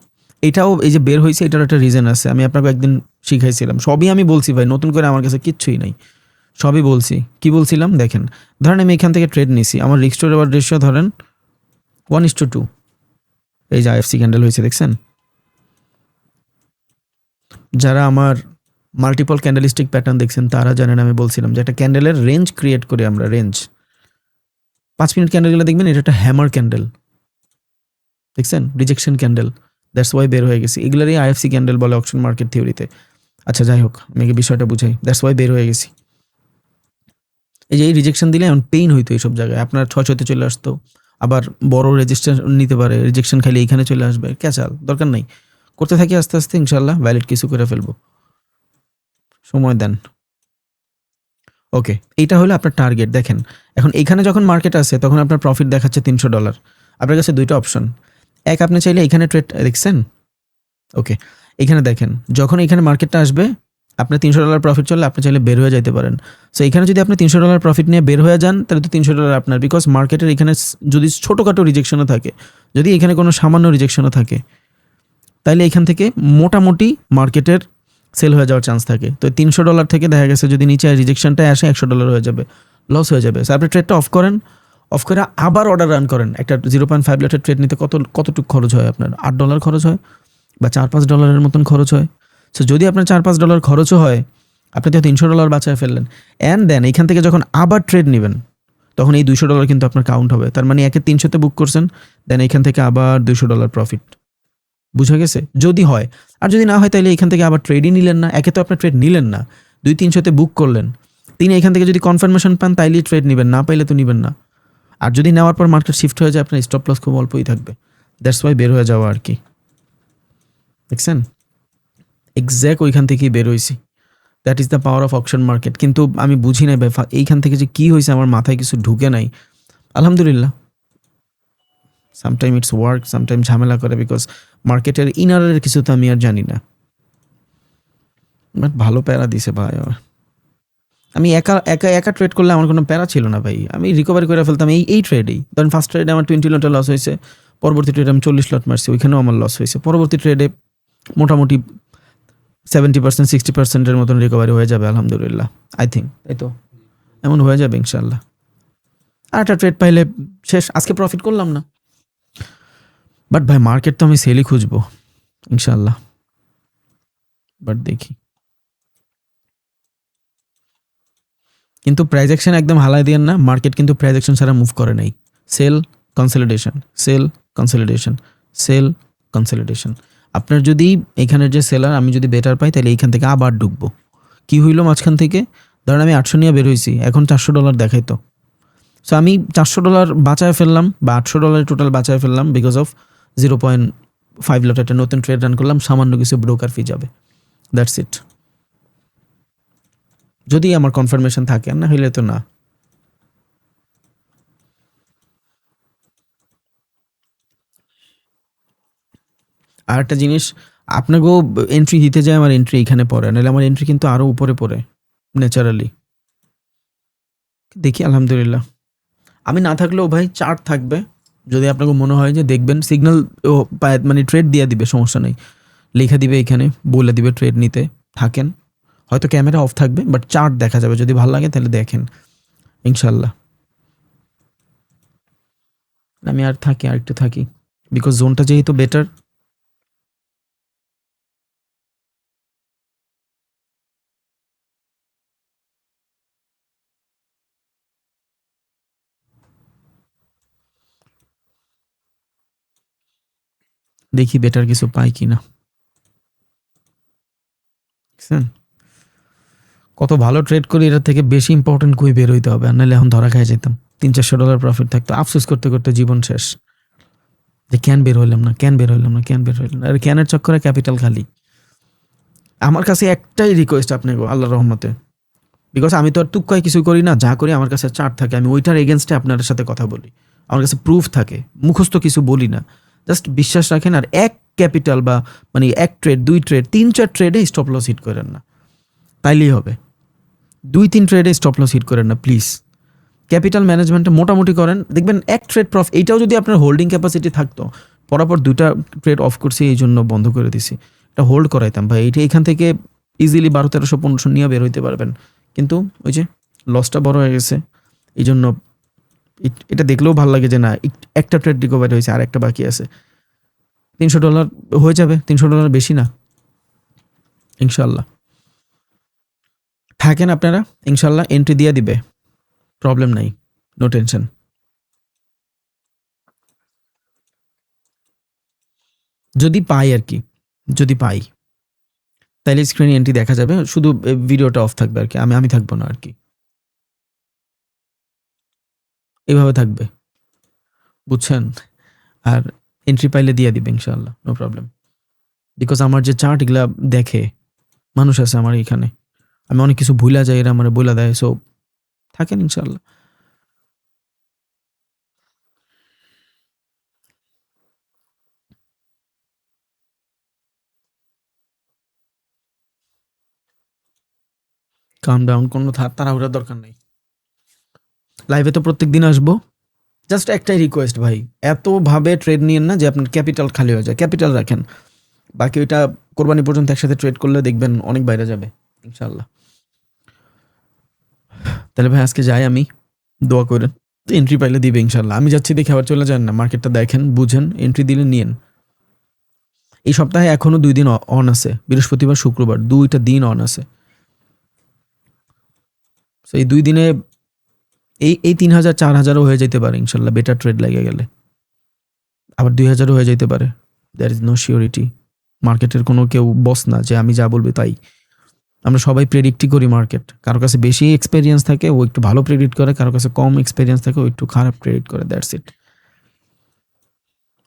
এটাও এই যে বের হয়েছে, এটার একটা রিজন আছে, আমি আপনাকে একদিন শিখাইছিলাম। সবই আমি বলছি ভাই, নতুন করে আমার কাছে কিচ্ছুই নাই, সবই বলছি। কি বলছিলাম দেখেন, ধরেন আমি এখান থেকে ট্রেড নিছি, আমার রিস্ক টু রিওয়ার্ড রেশিও ধরেন 1:2। এই যে আইএফসি ক্যান্ডেল হয়েছে দেখছেন, যারা আমার মাল্টিপল ক্যান্ডেলিস্টিক প্যাটার্ন দেখছেন তারা জানেন আমি বলছিলাম যে একটা ক্যান্ডেলের রেঞ্জ ক্রিয়েট করি আমরা, রেঞ্জ। 5 মিনিট ক্যান্ডেলগুলো দেখবেন, এটা একটা হ্যামার ক্যান্ডেল, দেখছেন, রিজেকশন ক্যান্ডেল, দ্যাটস ওয়াই বের হয়ে গেছি। এগুলোরই আইএফসি ক্যান্ডেল বলে অকশন মার্কেট থিওরিতে। আচ্ছা যাই হোক, আমি বিষয়টা বুঝাই, দ্যাটস ওয়াই বের হয়ে গেছি। এই যে এই রিজেকশন দিলে এমন পেইন হইতো এইসব জায়গায়, আপনার 600-তে চলে আসতো, আবার বড় রেজিস্ট্যান্স নিতে পারে, রিজেকশন খাইলে এইখানে চলে আসবে, ক্যাচাল দরকার নাই, করতে থাকি আস্তে আস্তে, ইনশাল্লাহ ভ্যালিড কিছু করে ফেলবো, সময় দেন। ওকে, এইটা হলো আপনার টার্গেট। দেখেন এখন এইখানে যখন মার্কেট আসে তখন আপনার প্রফিট দেখাচ্ছে $300। আপনার কাছে দুইটা অপশন, এক, আপনি চাইলে এখানে ট্রেড, দেখছেন ওকে, এখানে দেখেন যখন এখানে মার্কেটটা আসবে আপনার $300 প্রফিট চললে আপনি চাইলে বের হয়ে যেতে পারেন। সো এখানে যদি আপনি $300 প্রফিট নিয়ে বের হয়ে যান তাহলে তো $300 আপনার, বিকজ মার্কেটের এখানে যদি ছোটোখাটো রিজেকশনও থাকে, যদি এখানে কোনো সামান্য রিজেকশনও থাকে, তাইলে এখান থেকে মোটামুটি মার্কেটের সেল হয়ে যাওয়ার চান্স থাকে। তো $300 থেকে দেখা গেছে যদি নিচে রিজেকশনটা আসে $100 হয়ে যাবে, লস হয়ে যাবে। সো আপনি ট্রেডটা অফ করেন, অফ করে আবার অর্ডার রান করেন। একটা 0.5 লটের ট্রেড নিতে কতটুকু খরচ হয় আপনার? $8 খরচ হয় বা $4-5 মতন খরচ হয়। সো যদি আপনার $4-5 খরচও হয়, আপনি তো $300 বাঁচায় ফেললেন। অ্যান্ড দেন এখান থেকে যখন আবার ট্রেড নেবেন তখন এই $200 কিন্তু আপনার কাউন্ট হবে। তার মানে একে 300-তে বুক করছেন, দেন এখান থেকে আবার $200 প্রফিট। বুঝা গেছে? যদি হয়। আর যদি না হয় তাহলে এখান থেকে আবার ট্রেডই নিলেন না। একে তো আপনার ট্রেড নিলেন না, 200-300-তে বুক করলেন। তিনি এখান থেকে যদি কনফার্মেশন পান তাইলেই ট্রেড নেবেন, না পাইলে তো নেবেন না। আর যদি নেওয়ার পর মার্কেট শিফট হয়ে যায় আপনার স্টপ লস খুব অল্পই থাকবে। দ্যাটস ওয়াই বের হয়ে যাওয়া আর কি। দেখছেন? এক্স্যাক্ট ওইখান থেকেই বের হইছি। That is the power of auction market. কিন্তু আমি বুঝি নাই ভাই এইখান থেকে যে কী হয়েছে আমার মাথায় কিছু ঢুকে নাই। আলহামদুলিল্লাহ, সামটাইম ইটস ওয়ার্ক, সামটাইম ঝামেলা করে, বিকজ মার্কেটের ইনারের কিছু তো আমি আর জানি না। বাট ভালো প্যারা দিছে ভাই। আমি একা ট্রেড করলে আমার কোনো প্যারা ছিল না ভাই, আমি রিকভারি করে ফেলতাম এই ট্রেডেই। ধরেন ফার্স্ট ট্রেডে আমার 20 লটের লস হয়েছে, পরবর্তী ট্রেডে আমি 40 লট মারছি, ওইখানেও আমার লস হয়েছে। পরবর্তী ট্রেডে মোটামুটি 70%-60%-এর মতন রিকভারি হয়ে যাবে আলহামদুলিল্লাহ, আই থিঙ্ক। তাই তো এমন হয়ে যাবে ইনশাল্লাহ। আর একটা ট্রেড পাইলে শেষ। আজকে প্রফিট করলাম না, বাট ভাই মার্কেট তো আমি সেলই খুঁজবো ইনশাল্লাহ। বাট দেখি, কিন্তু প্রাইস অ্যাকশন একদম হালাই দিয়েন না। মার্কেট কিন্তু প্রাইস অ্যাকশন ছাড়া মুভ করে নাই। Sell consolidation, sell consolidation, sell consolidation. আপনার যদি এখানের যে সেলার, আমি যদি বেটার পাই তাহলে এইখান থেকে আবার ঢুকবো। কী হইলো মাঝখান থেকে? ধরেন আমি 800 নিয়ে বের হয়েছি, এখন $400 দেখাইতো। সো আমি $400 বাঁচায় ফেললাম, বা $800 টোটাল বাঁচায় ফেললাম বিকজ অফ 0.5 লট একটা নতুন ট্রেড রান করলাম, সামান্য কিছু ব্রোকার ফি যাবে। That's it. যদি আমার কনফার্মেশন থাকে, না হইলে তো না। আর একটা জিনিস, আপনাকেও এন্ট্রি দিতে যায়, আমার এন্ট্রি এখানে পড়ে, নাহলে আমার এন্ট্রি কিন্তু আরও উপরে পড়ে ন্যাচারালি। দেখি আলহামদুলিল্লাহ। আমি না থাকলেও ভাই চার্ট থাকবে, যদি আপনাকে মনে হয় যে দেখবেন সিগন্যাল মানে ট্রেড দিয়ে দিবে, সমস্যা নেই। লেখা দিবে এখানে, বলে দিবে ট্রেড নিতে, থাকেন। হয়তো ক্যামেরা অফ থাকবে বাট চার্ট দেখা যাবে, যদি ভালো লাগে তাহলে দেখেন ইনশাল্লাহ। আমি আর থাকি, আর একটু থাকি, বিকজ জোনটা যেহেতু বেটার। দেখি বেটার কিছু পাই কিনা। বুঝছেন কত ভালো ট্রেড করি, এটার থেকে বেশি ইম্পর্টেন্ট কই বের হইতে হবে, আর নাহলে এখন ধরা খাই যেতাম। $300-400 প্রফিট থাকতো, আফসোস করতে করতে জীবন শেষ। যে কেন বের হইলাম না, কেন বের হইলাম না, কেন বের হইলাম না। আর ক্যানের চক্করে ক্যাপিটাল খালি। আমার কাছে একটাই রিকোয়েস্ট আপনাকে, আল্লাহর রহমতে, বিকজ আমি তো আর তুক্কায় কিছু করি না, যা করি আমার কাছে চার্ট থাকে, আমি ওইটার এগেনস্টে আপনার সাথে কথা বলি, আমার কাছে প্রুফ থাকে, মুখস্থ কিছু বলি না। জাস্ট বিশ্বাস রাখেন, আর এক ক্যাপিটাল বা মানে এক ট্রেড, 2 ট্রেড, 3-4 ট্রেডে স্টপ লস হিট করেন না, তাইলেই হবে। 2-3 ট্রেডে স্টপ লস হিট করেন না প্লিজ। ক্যাপিটাল ম্যানেজমেন্টে মোটামুটি করেন, দেখবেন এক ট্রেড প্রফিট। এইটাও যদি আপনার হোল্ডিং ক্যাপাসিটি থাকতো, পরাপর 2টা ট্রেড অফ করছি এই জন্য বন্ধ করে দিছি, এটা হোল্ড করাইতাম ভাই। এইটা এখান থেকে ইজিলি 1200-1300-1500 নিয়ে বের হইতে পারবেন, কিন্তু ওই যে লসটা বড় হয়ে গেছে। এই জন্য এটা দেখলেও ভালো লাগে যে না, একটা ট্রেড রিকভারি হয়েছে, আর একটা বাকি আছে। $300 হয়ে যাবে, $300 বেশি না ইনশাল্লাহ। থাকেন আপনারা, ইনশাল্লাহ এন্ট্রি দিয়ে দিবে, প্রবলেম নাই, নো টেনশন। যদি পাই আর কি, যদি পাই তাইলে স্ক্রিনে এন্ট্রি দেখা যাবে, শুধু ভিডিওটা অফ থাকবে আর কি, আমি থাকবো না আর কি, এইভাবে থাকবে, বুঝছেন? আর এন্ট্রি পাইলে দিয়ে দিবে ইনশাল্লাহ, নো প্রবলেম। বিকজ আমার যে চার্ট এগুলা দেখে মানুষ আছে আমার এখানে, আমি অনেক কিছু ভুলা যাই, এরা আমার বলে দেয়। সো থাকেন ইনশাল্লাহ। কাম ডাউন, কোনো তাড়াহুড়ার দরকার নেই। লাইভে তো প্রত্যেক দিন আসবো। জাস্ট একটাই রিকোয়েস্ট ভাই, এতভাবে ট্রেড নিয়েন না যে আপনার ক্যাপিটাল খালি হয়ে যায়। ক্যাপিটাল রাখেন, বাকি ওইটা কোরবানি পর্যন্ত একসাথে ট্রেড করলে দেখবেন অনেক বাইরে যাবে ইনশাল্লাহ। তাহলে ভাই আজকে যাই আমি, দোয়া করেন এন্ট্রি পাইলে দিবে ইনশাল্লাহ। আমি যাচ্ছি দেখে আবার চলে যান না, মার্কেটটা দেখেন বুঝেন, এন্ট্রি দিলে নিয়েন। এই সপ্তাহে এখনো 2 দিন অন আছে, বৃহস্পতিবার শুক্রবার 2টা দিন অন আছে। এই 2 দিনে এই 3,000 4,000ও হয়ে যেতে পারে ইনশাল্লাহ, বেটার ট্রেড লেগে গেলে। আবার 2,000ও হয়ে যেতে পারে। There is no surety. মার্কেটের কোনো কেউ বস না যে আমি যা বলবো তাই। আমরা সবাই প্রেডিক্টই করি মার্কেট। কারো কাছে বেশি এক্সপেরিয়েন্স থাকে, ও একটু ভালো প্রেডিক্ট করে, কারো কাছে কম এক্সপেরিয়েন্স থাকে, ও একটু খারাপ প্রেডিক্ট করে, দ্যাটস ইট।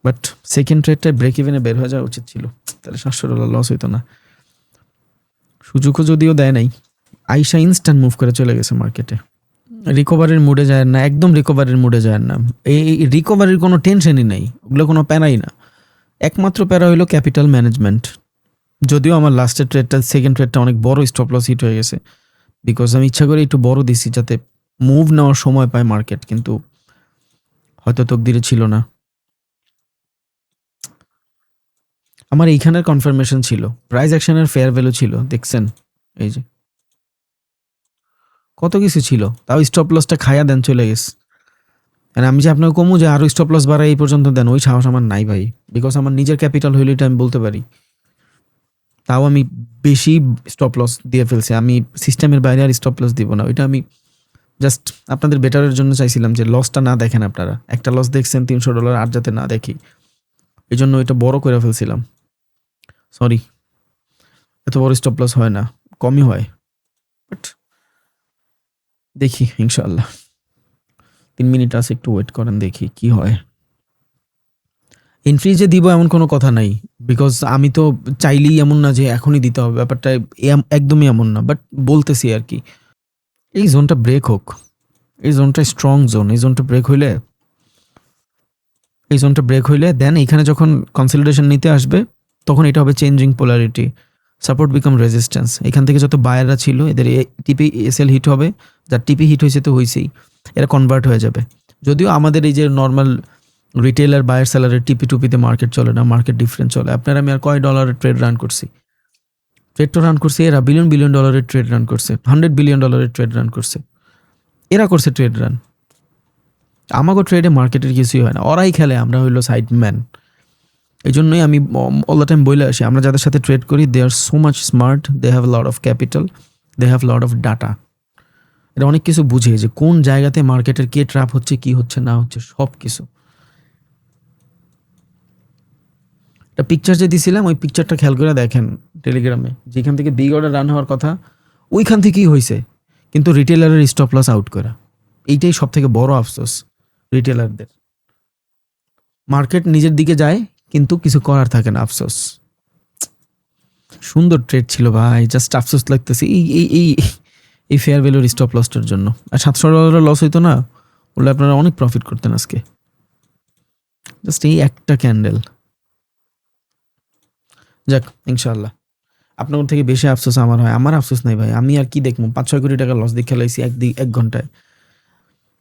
বাট সেকেন্ড ট্রেডটায় ব্রেক ইভেনে বের হয়ে যাওয়া উচিত ছিল, তাহলে $700 লস হইতো না। সুযোগও যদিও দেয় নাই, আইসা ইনস্ট্যান্ট মুভ করে চলে গেছে মার্কেটে। রিকভারির মুডে যায় না, একদম রিকভারির মুডে যায় না। এই রিকভারির কোনো টেনশনই নেই, ওগুলো কোনো প্যারাই না। একমাত্র প্যারা হইলো ক্যাপিটাল ম্যানেজমেন্ট। যদিও আমার লাস্টের ট্রেডটা, সেকেন্ড ট্রেডটা অনেক বড় স্টপ লস হিট হয়ে গেছে, বিকজ আমি ইচ্ছা করে একটু বড় দিছি যাতে মুভ নেওয়ার সময় পায় মার্কেট, কিন্তু হয়তো তকদিরে ছিল না। আমার এইখানের কনফার্মেশন ছিল, প্রাইস অ্যাকশনের ফেয়ার ভ্যালু ছিল, দেখছেন এই যে কত কিছু ছিল, তাও স্টপ লসটা খায়া দেন চলে গেছে। আর আমি যে আপনাকে কমু যে আরও স্টপ লস বাড়াই এই পর্যন্ত দেন, ওই সাহস আমার নাই ভাই, বিকজ আমার নিজের ক্যাপিটাল হইলে এটা আমি বলতে পারি। তাও আমি বেশি স্টপ লস দিয়ে ফেলছি, আমি সিস্টেমের বাইরে আর স্টপ লস দিব না। ওইটা আমি জাস্ট আপনাদের বেটারের জন্য চাইছিলাম যে লসটা না দেখেন আপনারা। একটা লস দেখছেন $300, আর যাতে না দেখি, এই জন্য ওইটা বড় করে ফেলছিলাম। সরি, এত বড় স্টপ লস হয় না, কমই হয়। বাট দেখি ইনশাআল্লাহ, 3 মিনিট আছে, একটু ওয়েট করেন দেখি কি হয়। এন্ট্রি যে দিব এমন কোনো কথা নাই, বিকজ আমি তো চাইলেই এমন না যে এখনই দিতে হবে, ব্যাপারটা একদমই এমন না। বাট বলতেছি আর কি, এই জোনটা ব্রেক হোক, এই জোনটা স্ট্রং জোন, এই জোনটা ব্রেক হইলে দেন এইখানে যখন কনসলিডেশন নিতে আসবে তখন এটা হবে changing polarity, support become resistance. এখান থেকে যত বায়াররা ছিল এদের টিপি এসএল হিট হবে, যার টিপি হিট হয়েছে তো হয়েছেই, এরা কনভার্ট হয়ে যাবে। যদিও আমাদের এই যে নর্মাল রিটেলার বায়ার সেলারের টিপি টুপিতে মার্কেট চলে না, মার্কেট ডিফারেন্স চলে। আপনার আমি আর কয় ডলারের ট্রেড রান করছি, এরা বিলিয়ন ডলারের ট্রেড রান করছে, $100 বিলিয়ন ট্রেড রান করছে, এরা করছে ট্রেড রান। আমাকে ট্রেডে মার্কেটের কিছুই হয় না, ওরাই খেলে, আমরা হইলো সাইড ম্যান। এই জন্যই আমি অল দ্য টাইম বলে আসি, আমরা যাদের সাথে ট্রেড করি they are so much smart, they have lot of capital, they have lot of data. এটা অনেক কিছু বুঝে যে কোন জায়গাতে মার্কেটের কে ট্র্যাপ হচ্ছে, কি হচ্ছে না হচ্ছে, সব কিছু। একটা পিকচার যে দিছিলাম, ওই পিকচারটা খেয়াল করে দেখেন টেলিগ্রামে, যেখান থেকে বিগ অর্ডার রান হওয়ার কথা ওইখান থেকেই হয়েছে, কিন্তু রিটেলারের স্টপ লস আউট করা। এইটাই সব থেকে বড় আফসোস রিটেলারদের। মার্কেট নিজের দিকে যায় কিন্তু কিছু করার থাকে না, আফসোস। সুন্দর ট্রেড ছিল ভাই, জাস্ট আফসোস লাগতেছে এই এই এই এই ফেয়ার ভ্যালুর স্টপ লসটার জন্য। আর $700 লস হইতো না, বলে আপনারা অনেক প্রফিট করতেন আজকে। জাস্ট এই একটা ক্যান্ডেল। যাক ইনশাল্লাহ, আপনার থেকে বেশি আফসোস আমার হয়। আমার আফসোস নাই ভাই, আমি আর কি দেখবো, 5-6 কোটি টাকা লস দিয়ে খেলাইছি এক ঘন্টায়।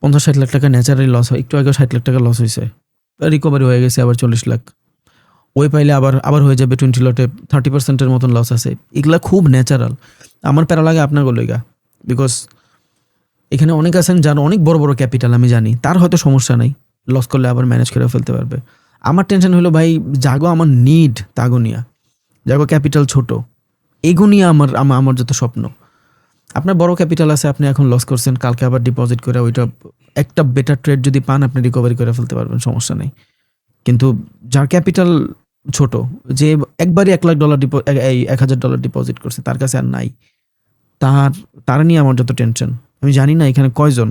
50-60 লাখ টাকা ন্যাচারালি লস হয়, একটু আগে 60 লাখ টাকা লস হয়েছে, রিকভারি হয়ে গেছে আবার 40 লাখ। ওই পাইলে আবার হয়ে যাবে 20 লটে 30%-এর মতন লস আছে। এগুলা খুব ন্যাচারাল। আমার প্যারা লাগে আপনার গলিগা, বিকজ এখানে অনেক আছেন যার অনেক বড় বড় ক্যাপিটাল, আমি জানি তার হয়তো সমস্যা নাই, লস করলে আবার ম্যানেজ করে ফেলতে পারবে। আমার টেনশন হলো ভাই, জাগো আমার নিড, তাগো নিয়া জাগো ক্যাপিটাল ছোট, এগো নিয়ে আমার যত স্বপ্ন। আপনার বড় ক্যাপিটাল আছে, আপনি এখন লস করছেন, কালকে আবার ডিপোজিট করে ওইটা একটা বেটার ট্রেড যদি পান আপনি রিকভারি করে ফেলতে পারবেন, সমস্যা নেই। কিন্তু যার ক্যাপিটাল ছোট, যে একবারই $1,00,000 $1,000 ডিপোজিট করছে, তার কাছে আর নাই, তার নিয়ে আমার যত টেনশন। আমি জানি না এখানে কয়জন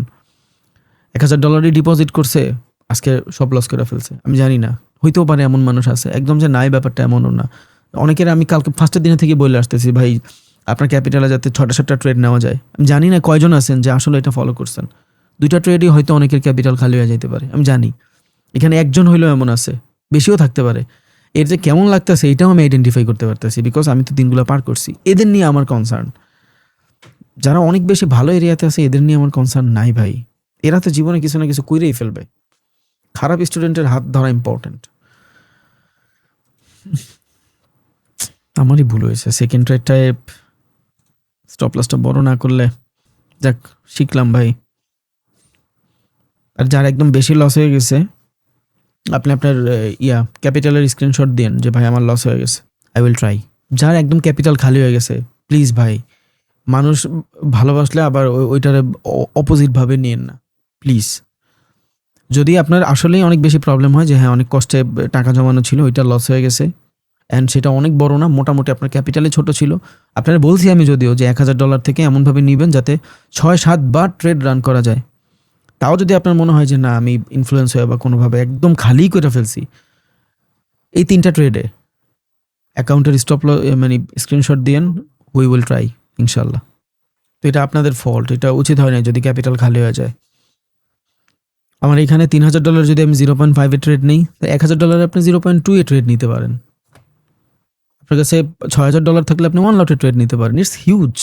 $1,000 ডিপোজিট করছে আজকে সব লস করে ফেলছে, আমি জানি না। হইতেও পারে এমন মানুষ আছে, একদম যে নাই ব্যাপারটা এমনও না। অনেকের আমি কালকে ফার্স্টের দিনে থেকে বলে আসতেছি, ভাই আপনার ক্যাপিটালে যাতে 6টা ট্রেড নেওয়া যায়। আমি জানি না কয়জন আছেন যে আসলে এটা ফলো করছেন। 2টা ট্রেডই হয়তো অনেকের ক্যাপিটাল খালি হয়ে যেতে পারে, আমি জানি। এখানে একজন হইলেও এমন আছে, বেশিও থাকতে পারে। এর যে কেমন লাগতেছে এটাও আমি আইডেন্টিফাই করতে পারতেছি, বিকজ আমি তো দিনগুলো পার করছি। এদের নিয়ে আমার কনসার্ন। যারা অনেক বেশি ভালো এরিয়াতে আছে এদের নিয়ে আমার কনসার্ন নাই ভাই। এরা তো জীবনে কিছু না কিছু কইরেই ফেলবে। খারাপ স্টুডেন্টের হাত ধরা ইম্পর্টেন্ট। আমারই ভুল হয়েছে সেকেন্ড ট্রেডটায় স্টপ লসটা বড় না করলে। যাক, শিখলাম ভাই। আর যার একদম বেশি লস হয়ে গেছে, আপনি আপনার ক্যাপিটালের স্ক্রিনশট দিন যে ভাই আমার লস হয়ে গেছে, আই উইল ট্রাই। যার একদম ক্যাপিটাল খালি হয়ে গেছে, প্লিজ ভাই, মানুষ ভালোবাসলে আবার ওইটারে অপোজিটভাবে নিয়েন না প্লিজ। যদি আপনার আসলেই অনেক বেশি প্রবলেম হয় যে হ্যাঁ অনেক কষ্টে টাকা জমানো ছিল, ওইটা লস হয়ে গেছে অ্যান্ড সেটা অনেক বড় না, মোটামুটি আপনার ক্যাপিটালে ছোট ছিল, আপনার বলছি আমি যদিও যে $1000 থেকে এমনভাবে নেবেন যাতে 6-7 বার ট্রেড রান করা যায়। তাও যদি আপনার মনে হয় যে না আমি ইনফ্লুয়েন্স হয়ে বা কোনোভাবে একদম খালি করে ফেলছি, এই 3টা ট্রেডে অ্যাকাউন্টের মানে স্ক্রিনশট দিয়েন, উই উইল ট্রাই ইনশাল্লাহ। তো এটা আপনাদের ফল্ট, এটা উচিত হয় না যদি ক্যাপিটাল খালি হয়ে যায়। আমার এখানে $3000 যদি আমি 0.5 ট্রেড নেই, তো $1000 আপনি 0.2 ট্রেড নিতে পারেন। আপনার কাছে $6000 থাকলে আপনি 1 লটে ট্রেড নিতে পারেন। It's huge.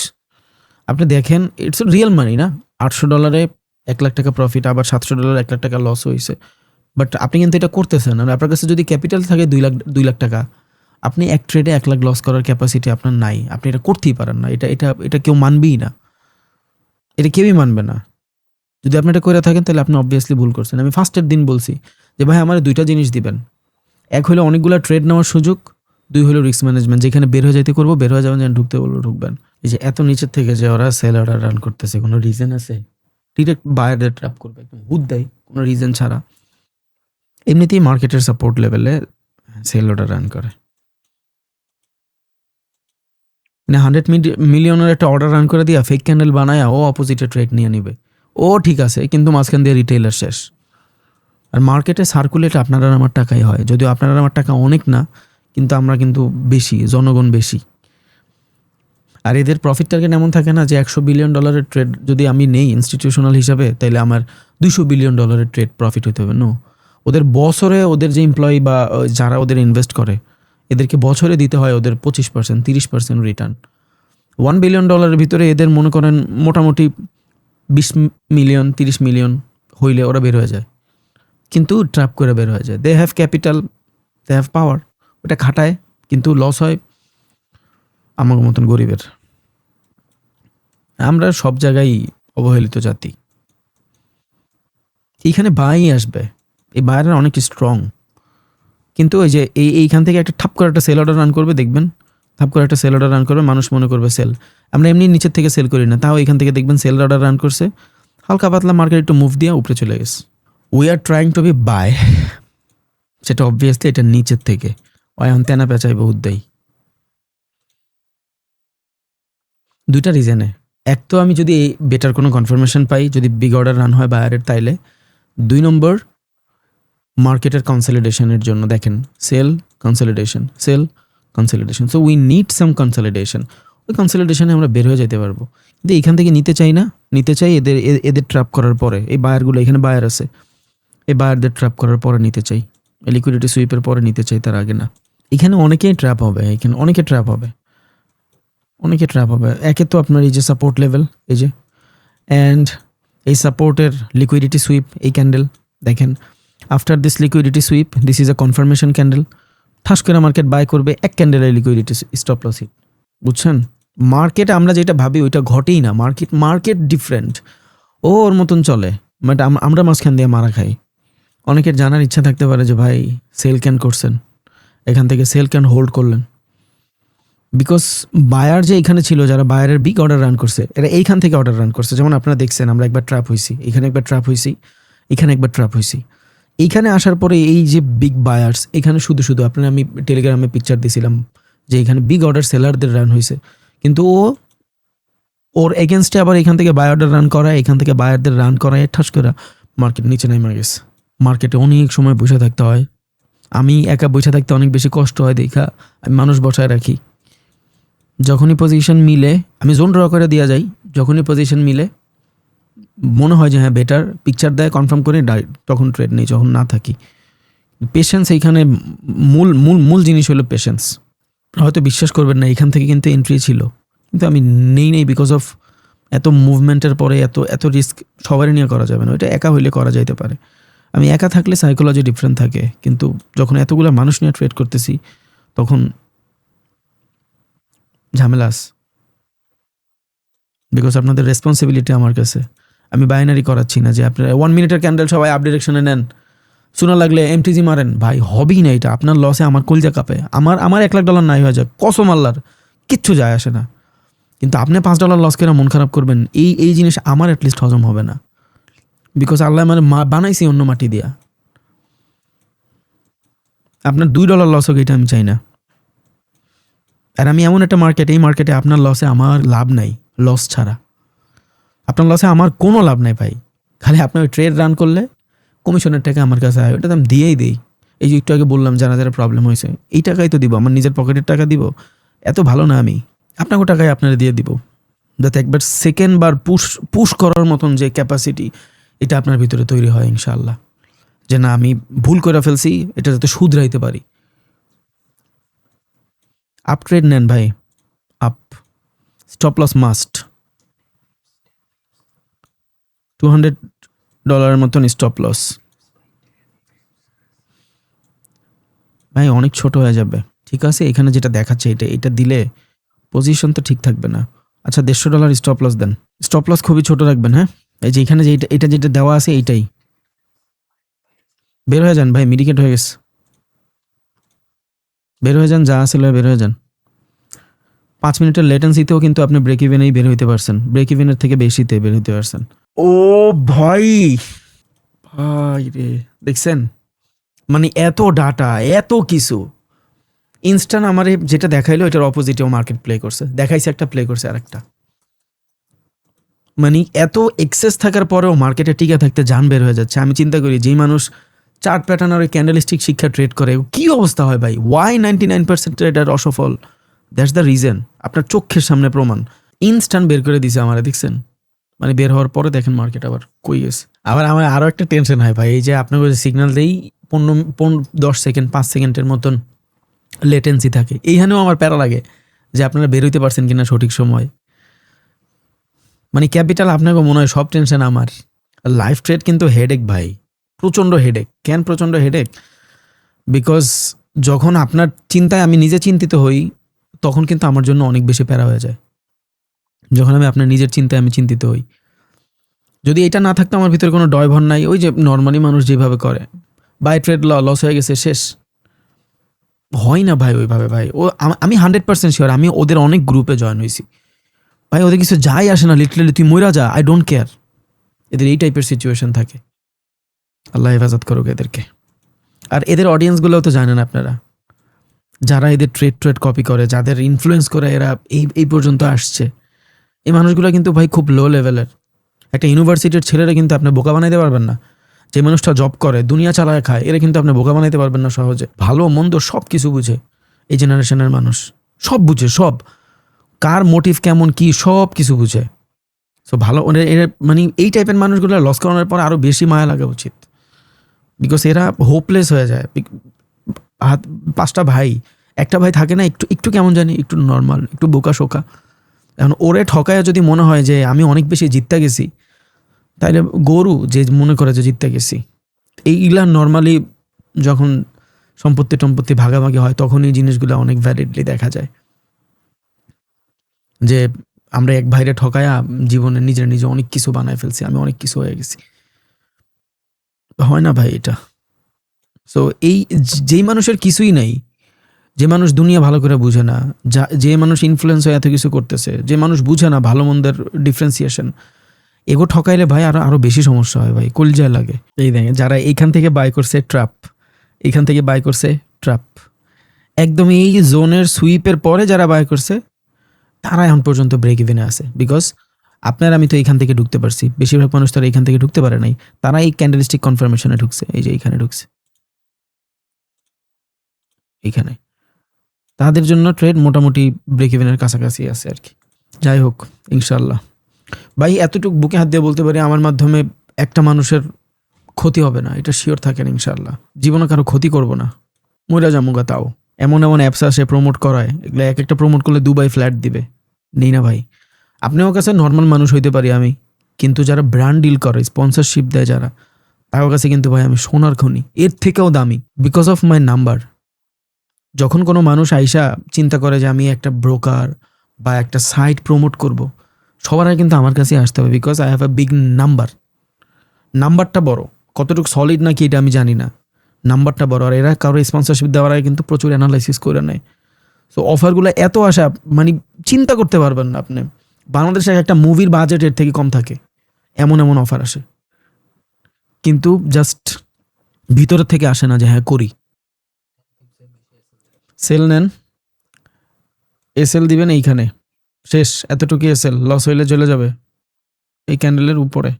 আপনি দেখেন, ইটস রিয়েল মানি না। $800 $1,00,000 প্রফিট, আবার $700 $1,00,000 লস হয়েছে। বাট আপনি কিন্তু এটা করতেছেন। আর আপনার কাছে যদি ক্যাপিটাল থাকে 2 লাখ টাকা, আপনি এক ট্রেডে 1 লাখ লস করার ক্যাপাসিটি আপনার নাই। আপনি এটা করতেই পারেন না। এটা কেউ মানবেই না। এটা কেউই মানবে না। যদি আপনি এটা করে থাকেন তাহলে আপনি অবভিয়াসলি ভুল করছেন। আমি ফার্স্টের দিন বলছি যে ভাই আমার 2টা জিনিস দিবেন। এক হলো অনেকগুলো ট্রেড নেওয়ার সুযোগ, 2 হলো রিস্ক ম্যানেজমেন্ট। যেখানে বের হয়ে যাইতে করবো, বের হয়ে যাবেন, যেন ঢুকতে বলবো ঢুকবেন। এই যে এত নিচের থেকে যে ওরা সেল অর্ডার রান করতেছে, কোনো রিজন আছে? ডিরেক্ট বায়ারদের ট্র্যাপ করবে, একদম হুদ দেয় কোনো রিজন ছাড়া। এমনিতেই মার্কেটের সাপোর্ট লেভেলে সেল অর্ডার রান করে। মানে 100 মিলিয়নের একটা অর্ডার রান করে দিয়া ফেক ক্যান্ডেল বানায় ও অপোজিটে ট্রেড নিয়ে নিবে। ও ঠিক আছে, কিন্তু মাঝখান দিয়ে রিটেইলার শেষ। আর মার্কেটে সার্কুলেট আপনার আর আমার টাকাই হয়। যদিও আপনার আর আমার টাকা অনেক না, কিন্তু আমরা কিন্তু বেশি, জনগণ বেশি। আর এদের প্রফিট টার্গেট এমন থাকে না যে $100 বিলিয়ন ট্রেড যদি আমি নেই ইনস্টিটিউশনাল হিসাবে, তাইলে আমার $200 বিলিয়ন ট্রেড প্রফিট হতে হবে। নো, ওদের বছরে ওদের যে এমপ্লয়ি বা যারা ওদের ইনভেস্ট করে, এদেরকে বছরে দিতে হয় ওদের 25% 30% রিটার্ন। $1 বিলিয়ন ভিতরে এদের মনে করেন মোটামুটি 20 মিলিয়ন 30 মিলিয়ন হইলে ওরা বের হয়ে যায়, কিন্তু ট্র্যাপ করে বের হয়ে যায়। They have capital, they have power, ওটা খাটায়, কিন্তু লস হয় আমার মতন গরিবের। আমরা সব জায়গায় অবহেলিত জাতি। এইখানে বাই আসবে, এই বায়াররা অনেক স্ট্রং, কিন্তু ওই যে এইখান থেকে একটা ঠাপ করে একটা সেল অর্ডার রান করবে, দেখবেন ঠাপ করে একটা সেল অর্ডার রান করবে, মানুষ মনে করবে সেল। আমরা এমনি নিচের থেকে সেল করি না, তাও এখান থেকে দেখবেন সেল অর্ডার রান করছে, হালকা পাতলা মার্কেট একটু মুভ দিয়ে উপরে চলে গেছে। We are trying to be buy, সেটা অবভিয়াসলি এটা নিচের থেকে অয়ন তেনা পেঁচাই বহুত দেয়। 2টা রিজনে। এক তো আমি যদি বেটার কোনো কনফার্মেশন পাই, যদি বিগ অর্ডার রান হয় বায়ারের, তাইলে 2 নম্বর মার্কেটের কনসলিডেশনের জন্য। দেখেন, sell consolidation, sell consolidation, so we need some consolidation. ওই কনসলিডেশনে আমরা বের হয়ে যেতে পারবো, কিন্তু এইখান থেকে নিতে চাই না। নিতে চাই এদের ট্র্যাপ করার পরে, এই বায়ারগুলো, এখানে বায়ার আছে, এই বায়ারদের ট্র্যাপ করার পরে নিতে চাই, লিকুইডিটি সুইপের পরে নিতে চাই, তার আগে না। এখানে অনেকেই ট্র্যাপ হবে, এখানে অনেকে ট্র্যাপ হবে, অনেকে ট্র্যাপ হবে। একে তো আপনার এই যে সাপোর্ট লেভেল, এই যে, অ্যান্ড এই সাপোর্টের লিকুইডিটি সুইপ, এই ক্যান্ডেল দেখেন, after this liquidity sweep, this is a confirmation candle. ঠাস করে মার্কেট বাই করবে, এক ক্যান্ডেলের লিকুইডিটি স্টপ লস হিট। বুঝছেন, মার্কেট আমরা যেটা ভাবি ওইটা ঘটেই না। মার্কেট ডিফারেন্ট, ও ওর মতন চলে, বাট আমরা মাঝখান দিয়ে মারা খাই। অনেকের জানার ইচ্ছা থাকতে পারে যে ভাই সেল ক্যান করছেন, এখান থেকে সেল ক্যান হোল্ড করলেন, বিকজ বায়ার যে এখানে ছিল, যারা বায়ারের বিগ অর্ডার রান করছে, এরা এইখান থেকে অর্ডার রান করছে। যেমন আপনারা দেখছেন, আমরা একবার ট্র্যাপ হয়েছি, এখানে একবার ট্র্যাপ হয়েছি, এখানে একবার ট্র্যাপ হয়েছি। এইখানে আসার পরে এই যে বিগ বায়ার্স, এখানে শুধু আপনার আমি টেলিগ্রামে পিকচার দিয়েছিলাম যে এখানে বিগ অর্ডার সেলারদের রান হয়েছে, কিন্তু ওর এগেনস্টে আবার এখান থেকে বাই অর্ডার রান করায়, এখান থেকে বায়ারদের রান করায়, ঠাস করে মার্কেট নিচে নেমে গেছে। মার্কেটে অনেক সময় বসে থাকতে হয়। আমি একা বসে থাকতে অনেক বেশি কষ্ট হয়, দেখা আমি মানুষ বসায় রাখি। যখনই পজিশন মিলে আমি জোন ড্র করে দেওয়া যাই, যখনই পজিশন মিলে মনে হয় যে হ্যাঁ বেটার, পিকচার দেয়, কনফার্ম করে তখন ট্রেড নেই। যখন না থাকি, পেশেন্স এইখানে মূল জিনিস হলো পেশেন্স। হয়তো বিশ্বাস করবেন না, এখান থেকে কিন্তু এন্ট্রি ছিল, কিন্তু আমি নেই বিকজ অফ এত মুভমেন্টের পরে এত এত রিস্ক সবারই নিয়ে করা যাবে না, ওইটা একা হইলে করা যাইতে পারে। আমি একা থাকলে সাইকোলজি ডিফারেন্ট থাকে, কিন্তু যখন এতগুলো মানুষ নিয়ে ট্রেড করতেছি তখন ঝামেলাস, বিকজ আপনাদের রেসপন্সিবিলিটি আমার কাছে। আমি বাইনারি করাচ্ছি না যে আপনারা 1 মিনিটের ক্যান্ডেল সবাই আপ ডিরেকশনে নেন, শোনা লাগলে এমটিজি মারেন, ভাই হবেই না এটা। আপনার লসে আমার কলজা কাঁপে, আমার $1,00,000 নাই হয়ে যায়, কসম আল্লাহর, কিচ্ছু যায় আসে না। কিন্তু আপনি $5 লস করে মন খারাপ করবেন, এই জিনিস আমার অ্যাটলিস্ট হজম হবে না, বিকজ আল্লাহ মানে বানাইছি অন্য মাটি দিয়া। আপনার $2 লস হোক এটা আমি চাই না। আর আমি এমন একটা মার্কেট, এই মার্কেটে আপনার লসে আমার লাভ নাই, লস ছাড়া আপনার লসে আমার কোনো লাভ নাই ভাই। খালি আপনার ট্রেড রান করলে কমিশনের টাকা আমার কাছে হয়, ওটা তো আমি দিয়েই দিই। এই যে একটু আগে বললাম যারা যারা প্রবলেম হয়েছে, এই টাকাই তো দিব, আমার নিজের পকেটের টাকা দিব? এত ভালো না আমি, আপনাকে টাকায় আপনারা দিয়ে দিব, যাতে একবার সেকেন্ড বার পুশ করার মতন যে ক্যাপাসিটি এটা আপনার ভিতরে তৈরি হয় ইনশাআল্লাহ, যে না আমি ভুল করে ফেলছি, এটা যাতে শুধরাইতে পারি। আপ ট্রেড নেন ভাই, আপ, স্টপ লস মাস্ট, $200 মতন স্টপ লস ভাই, অনেক ছোট হয়ে যাবে। ঠিক আছে, এখানে যেটা দেখাচ্ছে এটা দিলে পজিশন তো ঠিক থাকবে না। আচ্ছা $150 স্টপ লস দেন, স্টপ লস খুবই ছোট রাখবেন। হ্যাঁ, এই যে এখানে যে এটা যেটা দেওয়া আছে এইটাই, বের হয়ে যান ভাই, মিডিকেট হয়ে গেছে, বের হয়ে যান, যা আসলে বের হয়ে যান। 5 মিনিটের লেটেন্সিতেও কিন্তু আপনি ব্রেক ইভেনেই বের হইতে পারছেন, ব্রেক ইভেনের থেকে বেশিতে বের হইতে পারছেন। ও ভাই, ভাই রে, দেখছেন মানে এত ডাটা, এত কিছু ইনস্ট্যান্ট আমার যেটা দেখাইলো এটার অপোজিটেও মার্কেট প্লে করছে, দেখাইছে একটা, প্লে করছে আর একটা। মানে এত এক্সেস থাকার পরেও মার্কেটে টিকে থাকতে জান বের হয়ে যাচ্ছে। আমি চিন্তা করি যেই মানুষ চার্ট প্যাটার্ন আর ক্যান্ডেলস্টিক শিক্ষা ট্রেড করে, কি অবস্থা হয় ভাই? ওয়াই 99% ট্রেডার অসফল? দ্যাটস দ্য রিজন, আপনার চোখের সামনে প্রমাণ, ইনস্ট্যান্ট বের করে দিছে আমার, দেখছেন? মানে বের হওয়ার পরে দেখেন মার্কেট আবার কই গেছে। আবার আমার আরও একটা টেনশন হয় ভাই, এই যে আপনাকে সিগন্যাল দেই 10 সেকেন্ড 5 সেকেন্ডের মতন লেটেন্সি থাকে, এইখানেও আমার প্যারা লাগে যে আপনারা বের হইতে পারছেন কিনা সঠিক সময়। মানে ক্যাপিটাল আপনাকে মনে হয় সব টেনশন আমার। লাইফ ট্রেড কিন্তু হেডেক ভাই, প্রচণ্ড হেডেক। কেন প্রচণ্ড হেডেক? বিকজ যখন আপনার চিন্তায় আমি নিজে চিন্তিত হই, তখন কিন্তু আমার জন্য অনেক বেশি প্যারা হয়ে যায়। যখন আমি আপনার নিজের চিন্তায় আমি চিন্তিত হই, যদি এটা না থাকতো আমার ভিতরে কোনো ডয়ভর নাই, ওই যে নর্মালি মানুষ যেভাবে করে, বাই ট্রেড লস হয়ে গেছে শেষ, হয় না ভাই ওইভাবে। ভাই আমি 100% শিওর, আমি ওদের অনেক গ্রুপে জয়েন হয়েছি ভাই, ওদের কিছু যাই আসে না, লিটারালি তুই মইরা যা, আই ডোন্ট কেয়ার। এদের এই টাইপের সিচুয়েশন থাকে, আল্লাহ হেফাজত করুক এদেরকে। আর এদের অডিয়েন্সগুলোও তো জানেন আপনারা, যারা এদের ট্রেড কপি করে, যাদের ইনফ্লুয়েন্স করে এরা এই পর্যন্ত আসছে, এই মানুষগুলো কিন্তু ভাই খুব লো লেভেলের। একটা ইউনিভার্সিটির ছেলেরা কিন্তু আপনি বোকা বানাইতে পারবেন না। যে মানুষটা জব করে, দুনিয়া চালায় খায়, এরা কিন্তু আপনি বোকা বানাইতে পারবেন না সহজে। ভালো মন্দ সব কিছু বুঝে এই জেনারেশনের মানুষ, সব বুঝে, সব কার মোটিভ কেমন কি সব কিছু বুঝে। সো ভালো এরা মানে এই টাইপের মানুষগুলো লস করানোর পর আরও বেশি মায়া লাগা উচিত, বিকজ এরা হোপলেস হয়ে যায়। 5টা ভাই, একটা ভাই থাকে না একটু একটু কেমন জানি, একটু নর্মাল, একটু বোকা শোকা। এখন ওরে ঠকায় যদি মনে হয় যে আমি অনেক বেশি জিততে গেছি, তাইলে গরু যে মনে করে যে জিততে গেছি। এইগুলা নর্মালি যখন সম্পত্তি ভাগাভাগি হয়, তখন এই জিনিসগুলো অনেক ভ্যালিডলি দেখা যায় যে আমরা এক ভাইরে ঠকায়া জীবনে নিজে অনেক কিছু বানায় ফেলছি, আমি অনেক কিছু হয়ে গেছি। হয় না ভাই এটা। সো এই যেই মানুষের কিছুই নাই, যে মানুষ দুনিয়া ভালো করে বুঝে না, যে মানুষ ইনফ্লুয়েন্স হয়ে এত কিছু করতেছে, যে মানুষ বুঝে না ভালো মন্দের ডিফারেন্সিয়েশন, এগো ঠকাইলে ভাই আরো বেশি সমস্যা হয় ভাই, কলজায় লাগে। এই দেখেন যারা এইখান থেকে বাই করছে ট্র্যাপ, এইখান থেকে বাই করছে ট্র্যাপ, একদম এই জোনের সুইপের পরে যারা বাই করছে তারা এখন পর্যন্ত ব্রেক ইভেনে আছে। বিকজ আপনার আমি তো এইখান থেকে ঢুকতে পারছি, বেশিরভাগ মানুষ তারা এইখান থেকে ঢুকতে পারে নাই, তারা এই ক্যান্ডেলস্টিক কনফার্মেশনে ঢুকছে, এই যে এইখানে ঢুকছে, এইখানে তাদের জন্য ট্রেড মোটামুটি ব্রেক ইভেনের কাছাকাছি আছে আর কি। যাই হোক ইনশাল্লাহ ভাই, এতটুকু বুকে হাত দিয়ে বলতে পারি আমার মাধ্যমে একটা মানুষের ক্ষতি হবে না, এটা শিওর থাকেন ইনশাল্লাহ। জীবনে কারো ক্ষতি করব না, মইরা জামুগা। তাও এমন অ্যাপস আসে প্রমোট করায়, এগুলো এক একটা প্রমোট করলে দুবাই ফ্ল্যাট দিবে, নেই না ভাই। আপনার কাছে নর্মাল মানুষ হইতে পারি আমি, কিন্তু যারা ব্র্যান্ড ডিল করে, স্পন্সরশিপ দেয় যারা, তার কাছে কিন্তু ভাই আমি সোনার খনি, এর থেকেও দামি, বিকজ অফ মাই নাম্বার। যখন কোনো মানুষ আইসা চিন্তা করে যে আমি একটা ব্রোকার বা একটা সাইট প্রমোট করব, সবার আগে কিন্তু আমার কাছে আসতে হবে, because I have a big number. নাম্বারটা বড়, কতটুকু সলিড নাকি এটা আমি জানি না, নাম্বারটা বড়। আর এরা কারো স্পন্সরশিপ দেওয়ার আগে কিন্তু প্রচুর অ্যানালাইসিস করে নেয়। সো অফারগুলো এত আসা, মানে চিন্তা করতে পারবেন না আপনি। বাংলাদেশে একটা মুভির বাজেট এর থেকে কম থাকে, এমন এমন অফার আসে, কিন্তু জাস্ট ভিতরের থেকে আসে না যে হ্যাঁ করি। সেল নেন, এসএল দিবেন এইখানে, শেষ, এতটুকু এসএল, লস হইলে চলে যাবে এই ক্যান্ডেলের উপরে।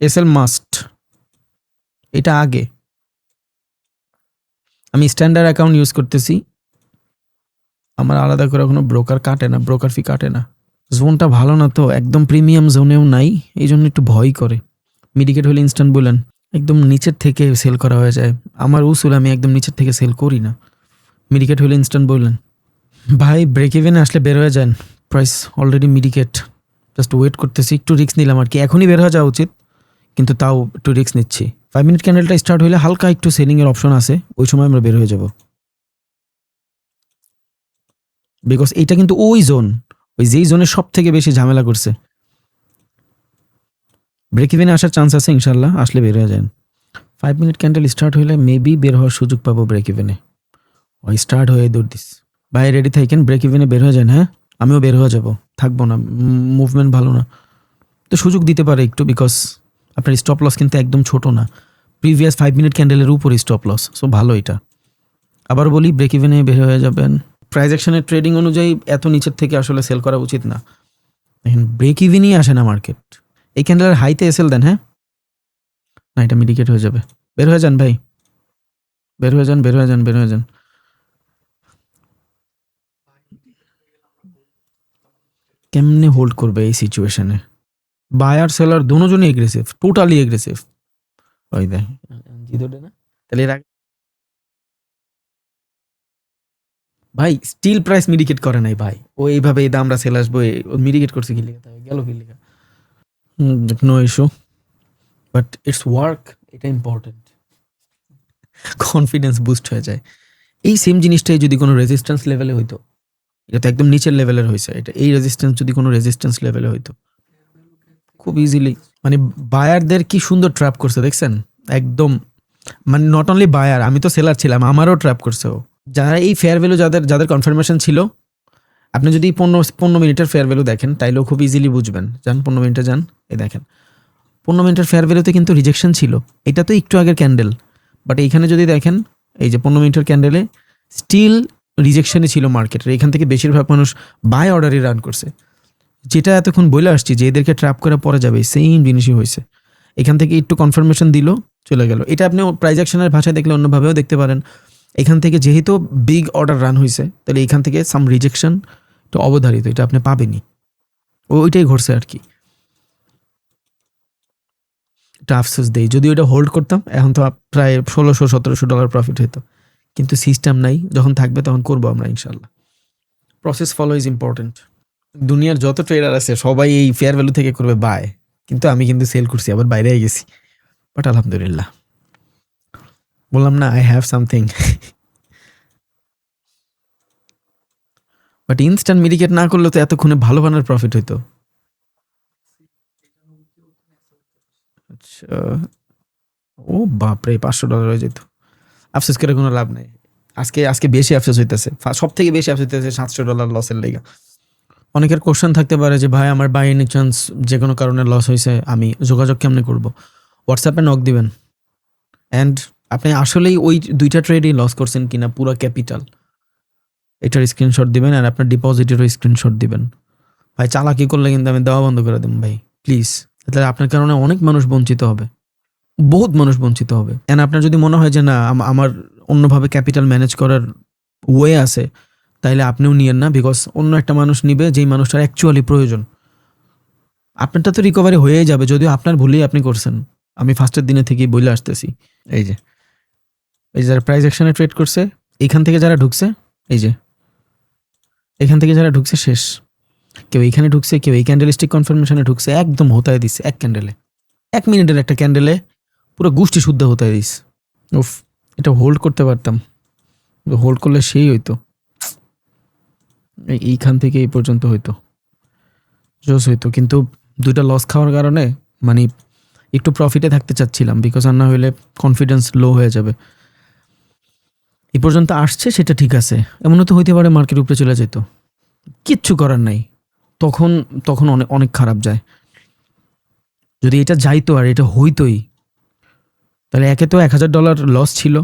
এসএল মাস্ট, এটা আগে। আমি স্ট্যান্ডার্ড অ্যাকাউন্ট ইউজ করতেছি, আমার আলাদা করে কোনো ব্রোকার কাটে না, ব্রোকার ফি কাটে না। জোনটা ভালো না তো, একদম প্রিমিয়াম জোনেও নাই, এই জন্য একটু ভয় করে। মিডিকেট হলে ইনস্ট্যান্ট বললেন, একদম নিচের থেকে সেল করা হয়ে যায়। আমার উসুল, আমি একদম নিচের থেকে সেল করি না। মিডিকেট হলে ইনস্ট্যান্ট বললেন, ভাই ব্রেক ইভেনে আসলে বের হয়ে যান, প্রাইস অলরেডি মিডিকেট, জাস্ট ওয়েট করতেছি, একটু রিস্ক নিলাম আর কি। এখনই বের হয়ে যাওয়া উচিত, কিন্তু তাও একটু রিস্ক নিচ্ছি। 5 মিনিট ক্যান্ডেলটা স্টার্ট হলে হালকা একটু সেলিংয়ের অপশন আছে, ওই সময় আমরা বের হয়ে যাব, বিকজ এইটা কিন্তু ওই জোন, ওই যেই জোনে সব থেকে বেশি ঝামেলা করছে। ব্রেক ইভেনে আসার চান্স আছে ইনশাল্লাহ, আসলে বের হয়ে যান। 5 মিনিট ক্যান্ডেল স্টার্ট হলে মেবি বের হওয়ার সুযোগ পাবো ব্রেক ইভেনে। ওই স্টার্ট হয়ে দৌড় দিস ভাই, রেডি থাকেন, ব্রেক ইভেনে বের হয়ে যান। হ্যাঁ, আমিও বের হয়ে যাব, থাকবো না, মুভমেন্ট ভালো না তো সুযোগ দিতে পারে একটু, বিকজ আপনার স্টপ লস কিন্তু একদম ছোট না, প্রিভিয়াস 5 মিনিট ক্যান্ডেলের উপরে স্টপ লস, সো ভালো এটা। আবার বলি, ব্রেক ইভেনে বের হয়ে যাবেন। প্রাইস অ্যাকশনের ট্রেডিং অনুযায়ী এত নিচের থেকে আসলে সেল করা উচিত না, দেখেন ব্রেক ইভেনই আসে না মার্কেট। এই ক্যান্ডেলের হাইতে এসএল দেন। হ্যাঁ না, এটা মিডিকেট হয়ে যাবে, বের হয়ে যান ভাই, বের হয়ে যান, বের হয়ে যান, বের হয়ে যান। কেমনে হোল্ড করবে এই সিচুয়েশনে? বায়ার সেলার দুজনই এগ্রেসিভ, টোটালি এগ্রেসিভ। ওই দেখ জিতোটে না, তাহলে এর আগে ভাই স্টিল প্রাইস মিডিকেট করে নাই ভাই, ও এইভাবে এই দামরা সেল আসবো, ও মিডিকেট করছে কি লিখে, গেল কি লিখে। No issue, but it's work, এটা ইম্পর্টেন্ট, কনফিডেন্স বুস্ট হয়ে যায়। এই সেম জিনিসটাই যদি কোনো রেজিস্ট্যান্স লেভেলে হইতো, এটা তো একদম নিচের লেভেলের হয়েছে, এটা এই রেজিস্ট্যান্স যদি কোনো রেজিস্ট্যান্স লেভেলে হইতো খুব ইজিলি, মানে বায়ারদের কি সুন্দর ট্র্যাপ করছে দেখছেন একদম, মানে নট অনলি বায়ার, আমি তো সেলার ছিলাম, আমারও ট্র্যাপ করছে ও। যারা এই ফেয়ার ভ্যালু, যাদের যাদের কনফার্মেশন ছিল, আপনি যদি 15 মিনিটের ফেয়ার ভ্যালু দেখেন তাইলেও খুব ইজিলি বুঝবেন। যান 15 মিনিটে যান, এই দেখেন 15 মিনিটের ফেয়ার ভ্যালুতে কিন্তু রিজেকশন ছিল, এটা তো একটু আগের ক্যান্ডেল, বাট এইখানে যদি দেখেন, এই যে 15 মিনিটের ক্যান্ডেলে স্টিল রিজেকশনই ছিল মার্কেটের, এখান থেকে বেশিরভাগ মানুষ বাই অর্ডারই রান করছে। যেটা এতক্ষণ বলে আসছি যে এদেরকে ট্র্যাপ করে পরে যাবে, সেম জিনিসই হয়েছে। এখান থেকে একটু কনফার্মেশন দিল, চলে গেল। এটা আপনি প্রাইস অ্যাকশনের ভাষায় দেখলে অন্যভাবেও দেখতে পারেন। এখান থেকে যেহেতু বিগ অর্ডার রান হয়েছে, তাহলে এখান থেকে সাম রিজেকশন তো অবধারিত, এটা আপনি পাবেনই, ওইটাই ঘটছে আর কি। এটা আফসোস দেই, যদি ওইটা হোল্ড করতাম এখন তো প্রায় $1600-1700 প্রফিট হতো, কিন্তু সিস্টেম নাই, যখন থাকবে তখন করবো আমরা ইনশাল্লাহ। Process follow is important. দুনিয়ার যত ট্রেডার আছে সবাই এই ফেয়ার ভ্যালু থেকে করবে বাই, কিন্তু আমি কিন্তু সেল করছি, আবার বাইরে গেছি, বাট আলহামদুলিল্লাহ, বললাম না I have something. But instant mitigate না করলে তো এতক্ষণে ভালো বানার প্রফিট হইতো। আচ্ছা, ও বাপরে, $500 হয়ে যেত, আফসোস করে কোনো লাভ নেই। আজকে আজকে বেশি আফসোস হইতেছে, সব থেকে বেশি আফসোস হইতেছে $700 লসের লেগা। অনেকের কোশ্চেন থাকতে পারে যে ভাই আমার বাই এনি চান্স যে কোনো কারণে লস হয়েছে, আমি যোগাযোগ কেমনে করব? হোয়াটসঅ্যাপে নক দিবেন, অ্যান্ড আপনি আসলেই ওই 2টা ট্রেডই লস করছেন কিনা পুরো ক্যাপিটাল, এটার স্ক্রিনশট দিবেন, আর আপনার ডিপোজিটেরও স্ক্রিনশট দিবেন। ভাই চালাকি করলে কিন্তু আমি দেওয়া বন্ধ করে দেবো ভাই, প্লিজ। তাহলে আপনার কারণে অনেক মানুষ বঞ্চিত হবে, বহুত মানুষ বঞ্চিত হবে। অ্যান্ড আপনার যদি মনে হয় যে না আমার অন্যভাবে ক্যাপিটাল ম্যানেজ করার ওয়ে আছে, তাইলে আপনিও নিয়েন না, বিকজ অন্য একটা মানুষ নিবে যেই মানুষটার অ্যাকচুয়ালি প্রয়োজন। আপনারটা তো রিকভারি হয়েই যাবে, যদিও আপনার ভুলেই আপনি করছেন, আমি ফার্স্টের দিনে থেকেই বলে আসতেছি। এই যে যারা প্রাইস অ্যাকশনে ট্রেড করছে, এখান থেকে যারা ঢুকছে, এই যে এখান থেকে যারা ঢুকছে শেষ, কেউ এইখানে ঢুকছে, কেউ এই ক্যান্ডেলস্টিক কনফার্মেশনে ঢুকছে, একদম হতায় দিচ্ছে এক ক্যান্ডেলে, 1 মিনিটের একটা ক্যান্ডেলে পুরো গোষ্ঠী শুদ্ধ হতায় দিস। উফ, এটা হোল্ড করতে পারতাম, হোল্ড করলে সেই হইতো, এইখান থেকে এই পর্যন্ত হইতো, জোস হইতো। কিন্তু 2টা লস খাওয়ার কারণে মানে একটু প্রফিটে থাকতে চাচ্ছিলাম, বিকজ আর না হইলে কনফিডেন্স লো হয়ে যাবে। এই পর্যন্ত আসছে সেটা ঠিক আছে, এমনও তো হইতে পারে মার্কেট উপরে চলে যেত, কিচ্ছু করার নাই। তখন তখন অনেক অনেক খারাপ যায়। যদি এটা যাইতো আর এটা হইতোই, তাহলে একে তো $1000 লস ছিল,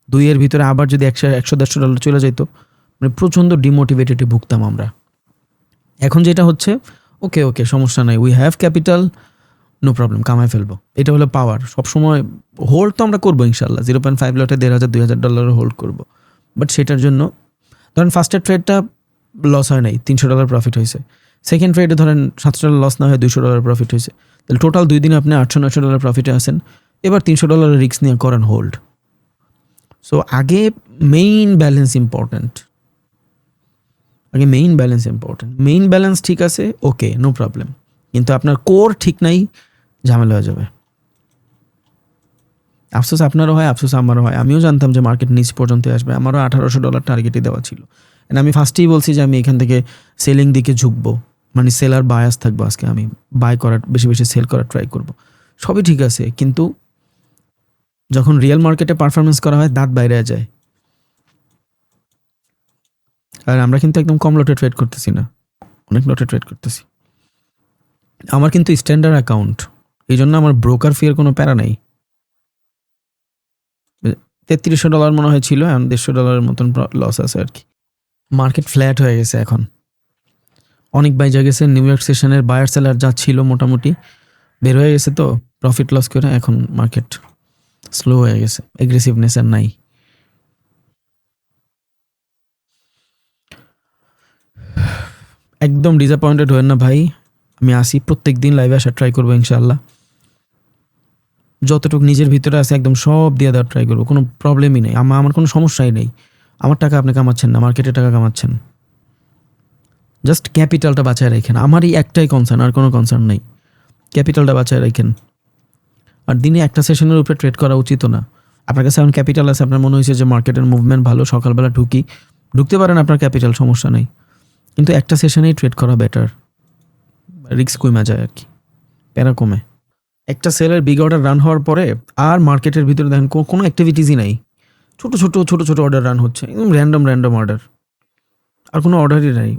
2 এর ভিতরে আবার যদি 100-150 ডলার চলে যেত, মানে প্রচণ্ড ডিমোটিভেটেডে ভুগতাম আমরা। এখন যেটা হচ্ছে, ওকে ওকে সমস্যা নাই, we have capital, no problem, কামায় ফেলবো। এটা হলো পাওয়ার। সবসময় হোল্ড তো আমরা করবো ইনশাল্লাহ, 0.5 লটে $1500-2000 হোল্ড করবো। বাট সেটার জন্য ধরেন ফার্স্টের ট্রেডটা লস হয় নাই, $300 প্রফিট হয়েছে। সেকেন্ড ট্রেডে ধরেন $700 লস না হয়ে $200 প্রফিট হয়েছে, তাহলে টোটাল 2 দিনে আপনি $800-900 প্রফিটে আসেন। এবার $300 রিস্ক নিয়ে করেন হোল্ড। সো আগে মেইন ব্যালেন্স ইম্পর্ট্যান্ট, আগে main balance important. Main balance ঠিক আছে, ওকে নো প্রবলেম, কিন্তু আপনার কোর ঠিক নাই, ঝামেলা হয়ে যাবে। আফসোস আপনারও হয়, আফসোস আমারও হয়। আমিও জানতাম যে মার্কেট নিচ পর্যন্ত আসবে, আমারও $1800 টার্গেটই দেওয়া ছিল। এন্ড আমি ফার্স্টেই বলছি যে আমি এখান থেকে সেলিং দিকে ঝুঁকবো, মানে সেলার বায়াস থাকবো। আজকে আমি বাই করার, বেশি বেশি সেল করার ট্রাই করব। সবই ঠিক আছে, কিন্তু যখন রিয়েল মার্কেটে পারফরমেন্স করা হয় দাঁত বাইরে যায়। আর আমরা কিন্তু একদম কম লটে ট্রেড করতেছি না, অনেক লটে ট্রেড করতেছি। আমার কিন্তু স্ট্যান্ডার্ড অ্যাকাউন্ট, এই জন্য আমার ব্রোকার ফির কোনো প্যারা নেই। $3300 মনে হয় ছিল, এখন $150 মতন লস আছে আর কি। মার্কেট ফ্ল্যাট হয়ে গেছে এখন, অনেক বাইজা গেছে। নিউ ইয়র্ক সেশনের বায়ার সেলার যা ছিল মোটামুটি বের হয়ে গেছে, তো প্রফিট লস করে এখন মার্কেট স্লো হয়ে গেছে, এগ্রেসিভনেস আর নাই। একদম ডিসঅ্যাপয়েন্টেড হয়েন না ভাই, আমি আসি প্রত্যেক দিন লাইভে আসার ট্রাই করবো ইনশাল্লাহ। যতটুকু নিজের ভিতরে আছে একদম সব দিয়ে দেওয়ার ট্রাই করবো, কোনো প্রবলেমই নেই, আমার কোনো সমস্যাই নেই। আমার টাকা আপনি কামাচ্ছেন না, মার্কেটের টাকা কামাচ্ছেন, জাস্ট ক্যাপিটালটা বাঁচায় রাখেন। আমারই একটাই কনসার্ন, আর কোনো কনসার্ন নেই, ক্যাপিটালটা বাঁচায় রাখেন। আর দিনে একটা সেশনের উপরে ট্রেড করা উচিত না। আপনার কাছে এখন ক্যাপিটাল আছে, আপনার মনে হয়েছে যে মার্কেটের মুভমেন্ট ভালো, সকালবেলা ঢুকতে পারেন, আপনার ক্যাপিটাল সমস্যা নেই, কিন্তু একটা সেশনেই ট্রেড করা বেটার, রিস্ক কমে যায় আর কি, প্যারা কমে। একটা সেলের বিগ অর্ডার রান হওয়ার পরে আর মার্কেটের ভিতরে দেখেন কোনো অ্যাক্টিভিটিসই নাই, ছোট ছোট অর্ডার রান হচ্ছে, একদম র্যান্ডম অর্ডার, আর কোনো অর্ডারই নাই।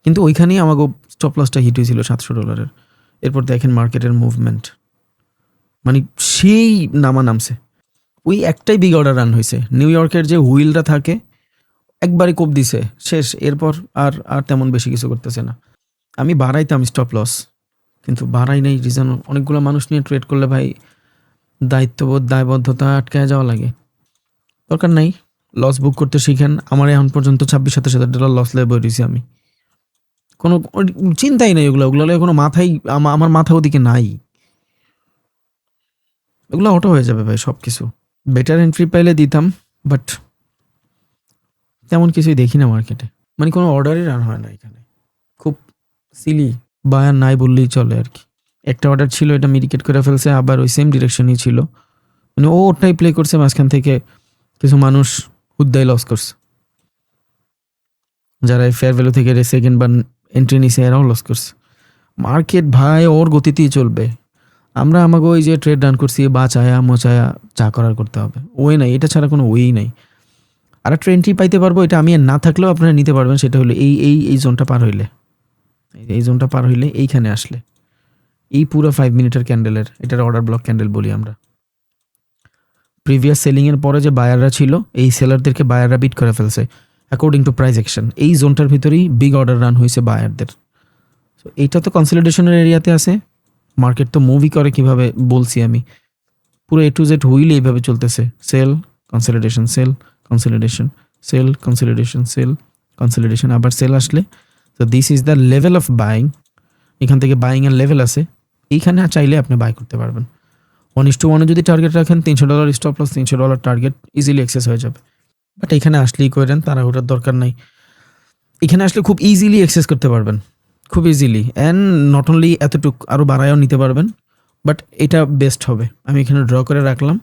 কিন্তু ওইখানেই আমাকে স্টপ লসটা হিট হয়েছিল $700। এরপর দেখেন মার্কেটের মুভমেন্ট, মানে সেই নামছে। ওই একটাই বিগ অর্ডার রান হয়েছে, নিউ ইয়র্কের যে হুইলটা থাকে একবারে কোপ দিছে, শেষ। এরপর আর আর তেমন বেশি কিছু করতেছে না। আমি বাড়াইতাম স্টপ লস, কিন্তু বাড়াই নাই। রিজন, অনেকগুলো মানুষ নিয়ে ট্রেড করলে ভাই দায়িত্ববোধ, দায়বদ্ধতা আটকায় যাওয়া লাগে, দরকার নাই। লস বুক করতে শিখেন। আমার এখন পর্যন্ত $26,000-27,000 লস লেগে বইছি আমি, কোনো চিন্তাই নেই ওগুলো কোনো মাথায়, আমার মাথা ওদিকে নাই, ওগুলো অটো হয়ে যাবে ভাই সব কিছু। বেটার এন্ট্রি পাইলে দিতাম, বাট তেমন কিছুই দেখি না মার্কেটে, মানে কোনো অর্ডারই রান হয় না এখানে, খুব সিলি, বায়ার নাই বললেই চলে আর কি। একটা অর্ডার ছিল, এটা মিডিকেট করে ফেলছে, আবার ওই সেম ডিরেকশনই ছিল, মানে ও ওটাই প্লে করছে, মাঝখান থেকে কিছু মানুষ হুদ্দাই লস করছে, যারা ফেয়ার ভ্যালু থেকে সেকেন্ড বা এন্ট্রি নিছে এরাও লস করছে। মার্কেট ভাই ওর গতিতেই চলবে, আমরা আমাকে ওই যে ট্রেড রান করছি বাঁচায়া মোচায়া যা করার করতে হবে, ওই নাই, এটা ছাড়া কোনো ওই নাই। আর একটা এন্ট্রি পাইতে পারবো, এটা আমি না থাকলেও আপনারা নিতে পারবেন, সেটা হলো এই জোনটা পার হইলে, এই জোনটা পার হইলে এইখানে আসলে, এই পুরো 5 মিনিটের ক্যান্ডেলের, এটার অর্ডার ব্লক ক্যান্ডেল বলি আমরা। প্রিভিয়াস সেলিংয়ের পরে যে বায়াররা ছিল, এই সেলারদেরকে বায়াররা বিট করে ফেলছে অ্যাকর্ডিং টু প্রাইস অ্যাকশন। এই জোনটার ভিতরেই বিগ অর্ডার রান হয়েছে বায়ারদের। সো এইটা তো কনসলিডেশনের এরিয়াতে আছে। মার্কেট তো মুভি করে কিভাবে বলছি আমি, পুরো A to Z হুইল এইভাবে চলতেছে, sell consolidation, sell consolidation, sell consolidation, sell consolidation, আবার সেল আসলে। তো this is the level of buying. এখান থেকে বাইংয়ের লেভেল আছে, এইখানে চাইলে আপনি বাই করতে পারবেন। 1:1 যদি টার্গেট রাখেন, $300 stop loss, $300 target, easily access হয়ে যাবে। বাট এখানে আসলেই করেন, তাড়াহুড়ার দরকার নাই। এখানে আসলে খুব ইজিলি এক্সেস করতে পারবেন, খুব ইজিলি অ্যান্ড নট অনলি এতটুক আরও বাড়ায়ও নিতে পারবেন, বাট এটা বেস্ট হবে। আমি এখানে ড্র করে রাখলাম।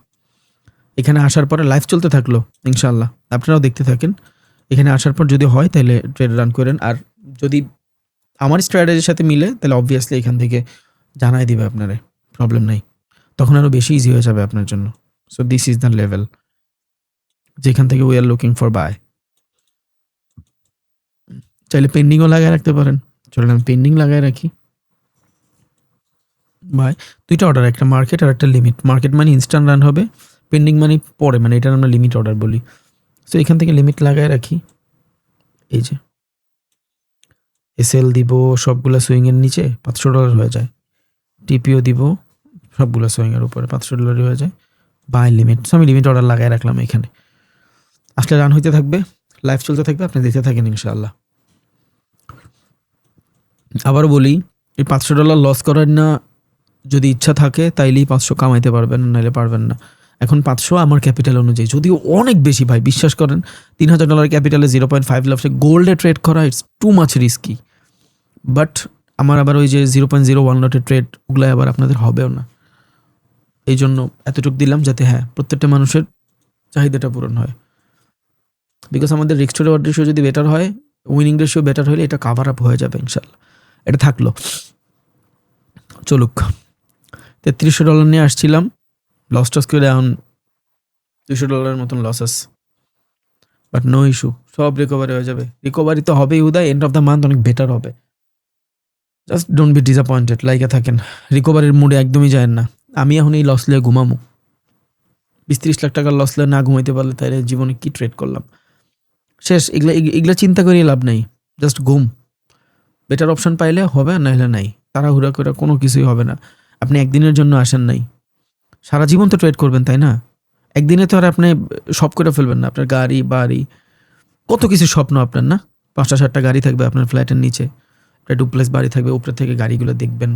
এখানে আসার পরে লাইভ চলতে থাকলো ইনশাআল্লাহ, আপনারাও দেখতে থাকেন। এখানে আসার পর যদি হয় তাহলে ট্রেড রান করেন, আর যদি আমার স্ট্র্যাটেজির সাথে মিলে তাহলে অবভিয়াসলি এখান থেকে জানাই দিবে আপনারে, প্রবলেম নাই, তখন আরও বেশি ইজি হয়ে যাবে আপনার জন্য। So this is the level যেখান থেকে we are looking for buy. চাইলে পেন্ডিংও লাগায় রাখতে পারেন, চলেন আমি পেন্ডিং লাগায় রাখি। বাই, দুইটা অর্ডার, একটা মার্কেট আর একটা লিমিট। মার্কেট মানে ইনস্ট্যান্ট রান হবে, পেন্ডিং মানে পরে, মানে এটার আমরা লিমিট অর্ডার বলি। সো এখান থেকে লিমিট লাগায় রাখি। এই যে এসএল দিব সবগুলা সুইংয়ের নিচে, $500 হয়ে যায়। টিপিও দিব সবগুলো সুইংয়ের উপরে, $500 হয়ে যায়। বাই লিমিট, সো আমি লিমিট অর্ডার লাগায় রাখলাম এখানে। আসলে রান হইতে থাকবে, লাইভ চলতে থাকবে, আপনি দেখতে থাকেন ইনশাআল্লাহ। আবারও বলি, এই $500 লস করার না যদি ইচ্ছা থাকে তাইলেই 500 কামাইতে পারবেন, নাহলে পারবেন না। এখন 500 আমার ক্যাপিটাল অনুযায়ী, যদিও অনেক বেশি ভাই, বিশ্বাস করেন। $3000 ক্যাপিটালে 0.5 লাখে গোল্ডে ট্রেড করা it's too much risky. But আমার আবার ওই যে 0.01 লটের ট্রেড, ওগুলো আবার আপনাদের হবেও না। এই জন্য এতটুকু দিলাম যাতে হ্যাঁ প্রত্যেকটা মানুষের চাহিদাটা পূরণ হয়। বিকজ আমাদের রিস্ক টু রিওয়ার্ড রেশিও যদি বেটার হয়, উইনিং রেশিও বেটার হলে এটা কাভার আপ হয়ে যাবে ইনশাল্লাহ। এটা থাকলো, চলুক। $3300 নিয়ে আসছিলাম, লস টস করে এখন $200 মতন লসেস, বাট নো ইস্যু, সব রিকভারি হয়ে যাবে। রিকভারি তো হবেই উদয়, এন্ড অফ দ্য মান্থ অনেক বেটার হবে। জাস্ট ডোন্ট বি ডিসঅ্যাপয়েন্টেড, লাইকে থাকেন, রিকভারির মুডে একদমই যায় না। আমি এখন এই লস লিয়ে ঘুমামো, 20-30 লাখ টাকার লস লিয়ে না ঘুমাইতে পারলে তাইলে জীবনে কি ট্রেড করলাম, শেষ। এগুলা চিন্তা করিয়ে লাভ নাই, জাস্ট ঘুম। বেটার অপশন পাইলে হবে, আর নাহলে নাই। তাড়াহুড়া করে কোনো কিছুই হবে না। আপনি একদিনের জন্য আসেন নাই, সারা জীবন তো ট্রেড করবেন, তাই না? একদিনে তো আর আপনি সব করে ফেলবেন না। আপনার গাড়ি বাড়ি কত কিছু স্বপ্ন আপনার, না? 5টা 7টা গাড়ি থাকবে আপনার ফ্ল্যাটের নিচে, একটা ডুপ্লেক্স বাড়ি থাকবে, উপরে থেকে গাড়িগুলো দেখবেন,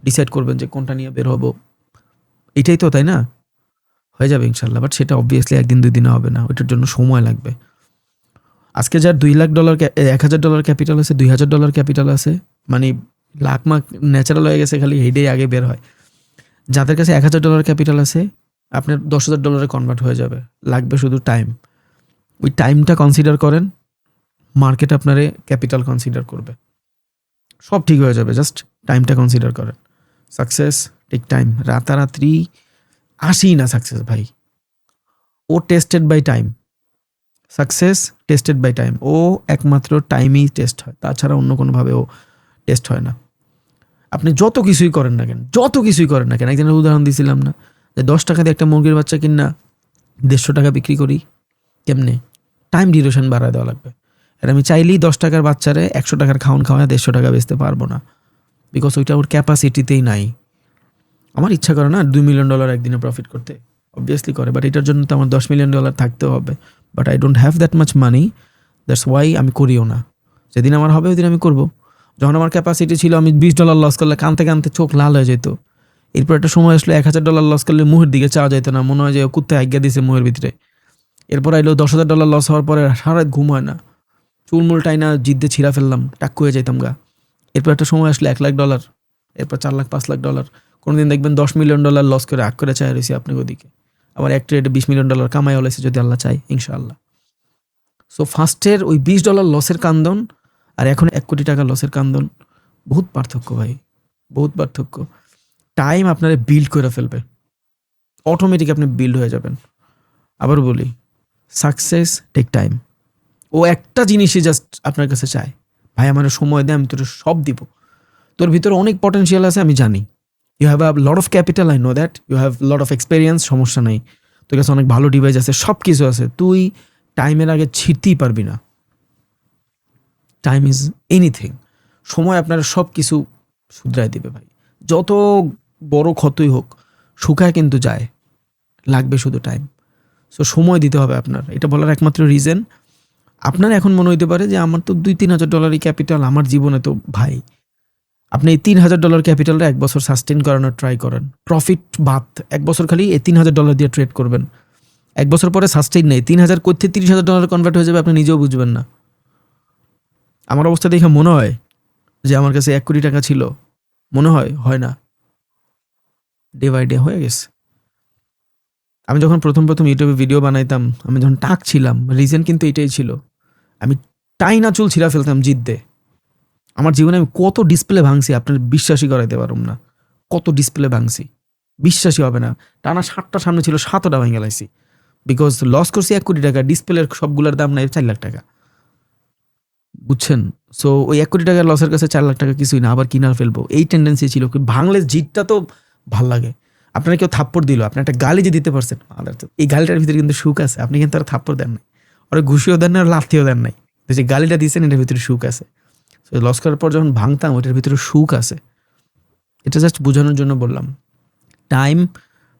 ডিসাইড করবেন যে কোনটা নিয়ে বের হবো। এটাই তো, তাই না? হয়ে যাবে ইনশাল্লাহ, বাট সেটা অবভিয়াসলি একদিন 2 দিনে হবে না, ওইটার জন্য সময় লাগবে। আজকে যার $2 লাখ, $1000 ক্যাপিটাল আছে, $2000 ক্যাপিটাল আছে, মানে লাখ মাখ ন্যাচারাল হয়ে গেছে, খালি হেডেই আগে বের হয়। যাদের কাছে $1000 ক্যাপিটাল আছে, আপনার $10,000 কনভার্ট হয়ে যাবে, লাগবে শুধু টাইম। ওই টাইমটা কনসিডার করেন, মার্কেট আপনারে ক্যাপিটাল কনসিডার করবে, সব ঠিক হয়ে যাবে। জাস্ট টাইমটা কনসিডার করেন। সাকসেস টেক টাইম, রাতারাত্রি আসেই না সাকসেস ভাই, ও tested by time. Success tested by time, ও একমাত্র টাইমেই টেস্ট হয়, তাছাড়া অন্য কোনোভাবে ও টেস্ট হয় না। আপনি যত কিছুই করেন না কেন, একজনের উদাহরণ দিয়েছিলাম না, যে 10 টাকা দিয়ে একটা মুরগির বাচ্চা কিনা 150 টাকা বিক্রি করি, কেমনে? টাইম ডিউরেশন বাড়ায় দেওয়া লাগবে। আর আমি চাইলেই 10 টাকার বাচ্চারে 100 টাকার খাওয়ায় 150 টাকা বেচতে পারবো না, বিকজ ওইটা ওর ক্যাপাসিটিতেই নাই। আমার ইচ্ছা করে না $2 মিলিয়ন একদিনে প্রফিট করতে, অবভিয়াসলি করে, বাট এটার জন্য তো আমার $10 মিলিয়ন থাকতেও হবে। But I don't have that much money, that's why আমি করিও না। যেদিন আমার হবে ওই দিন আমি করবো। যখন আমার ক্যাপাসিটি ছিল, আমি $20 লস করলে কানতে কানতে চোখ লাল হয়ে যেত। এরপর একটা সময় আসলো $1000 লস করলে মুহের দিকে চাওয়া যেত না, মনে হয় যে কুত্তে আজ্ঞা দিছে মুহের ভিতরে। এরপর আইলো $10,000 লস হওয়ার পরে সারা ঘুম হয় না, চুলমুল টাইনা জিদ্দে ছিঁড়া ফেললাম, টাক্কু হয়ে যেতাম গা। এরপর একটা সময় আসলো $1,00,000, এরপর $4 লাখ $5 লাখ। কোনোদিন দেখবেন $10 মিলিয়ন লস করে আগ করে চাই রয়েছি আপনাকে ওদিকে, আবার এক ট্রেডে $20 মিলিয়ন কামাই হলেছে যদি আল্লাহ চাই, ইনশাআল্লাহ। সো ফার্স্টের ওই $20 লসের কান্দন আর এখন $1 কোটি লসের কান্দন, বহুত পার্থক্য ভাই, বহুত পার্থক্য। টাইম আপনারা বিল্ড করে ফেলবে, অটোমেটিক আপনি বিল্ড হয়ে যাবেন। আবার বলি, সাকসেস টেক টাইম। ও একটা জিনিসই জাস্ট আপনার কাছে চায়, ভাই আমার সময় দে, আমি তোর সব দিব। তোর ভিতরে অনেক পটেনশিয়াল আছে আমি জানি, you have a lot of capital, I know that, you have lot of experience, সমস্যা নেই, তোর কাছে অনেক ভালো ডিভাইস আছে, সব কিছু আছে, তুই টাইমের আগে ছিঁড়তেই পারবি না। Time is anything. সময় আপনার সব কিছু শুধরাই দিবে ভাই, যত বড় ক্ষতই হোক শুকায় কিন্তু যায়, লাগবে শুধু টাইম। সো সময় দিতে হবে আপনার, এটা বলার একমাত্র রিজন। আপনার এখন মনে হইতে পারে যে আমার তো $2-3 হাজার ক্যাপিটাল, আমার জীবনে তো ভাই, আপনি এই $3,000 ক্যাপিটালটা 1 বছর সাস্টেন করানোর ট্রাই করেন, প্রফিট বাদ 1 বছর খালি এই $3,000 দিয়ে ট্রেড করবেন। 1 বছর পরে সাস্টেইন নেই, 3,000 করতে $30,000 কনভার্ট হয়ে যাবে, আপনি নিজেও বুঝবেন না। আমার অবস্থা দেখে মনে হয় যে আমার কাছে 1 কোটি টাকা ছিল, মনে হয় না, ডে বাই ডে হয়ে গেছে। আমি যখন প্রথম ইউটিউবে ভিডিও বানাইতাম, আমি যখন টাক ছিলাম, রিজন কিন্তু এটাই ছিল, আমি টাইনা চুল ছিঁড়া ফেলতাম জিদ্দে। আমার জীবনে আমি কত ডিসপ্লে ভাঙছি আপনার বিশ্বাসই করাইতে পারুম না, কত ডিসপ্লে ভাঙছি বিশ্বাসই হবে না। টানা 7টা সামনে ছিল, 7টা ভেঙে গেলাইছি, বিকজ লস করছি 1 কোটি টাকা, ডিসপ্লের সবগুলোর দাম নাই 4 লাখ টাকা, বুঝছেন? সো ওই 1 কোটি টাকার লসের কাছে 4 লাখ টাকা কিছুই না, আবার কিনার ফেলবো, এই টেন্ডেন্সি ছিল। ভাঙলে জিতটা তো ভাল লাগে। আপনারা কেউ থাপ্পড় দিল, আপনি একটা গালি যে দিতে পারছেন, এই গালিটার ভিতরে কিন্তু সুখ আছে। আপনি কিন্তু আর থাপ্পড় দেন নাই, ওরা ঘুষিও দেন না, আর লাথিও দেন নাই, যে গালিটা দিচ্ছেন এটার ভিতরে সুখ আছে। লস করার পর যখন ভাঙতাম, ওইটার ভিতরে সুখ আছে। এটা জাস্ট বোঝানোর জন্য বললাম। Time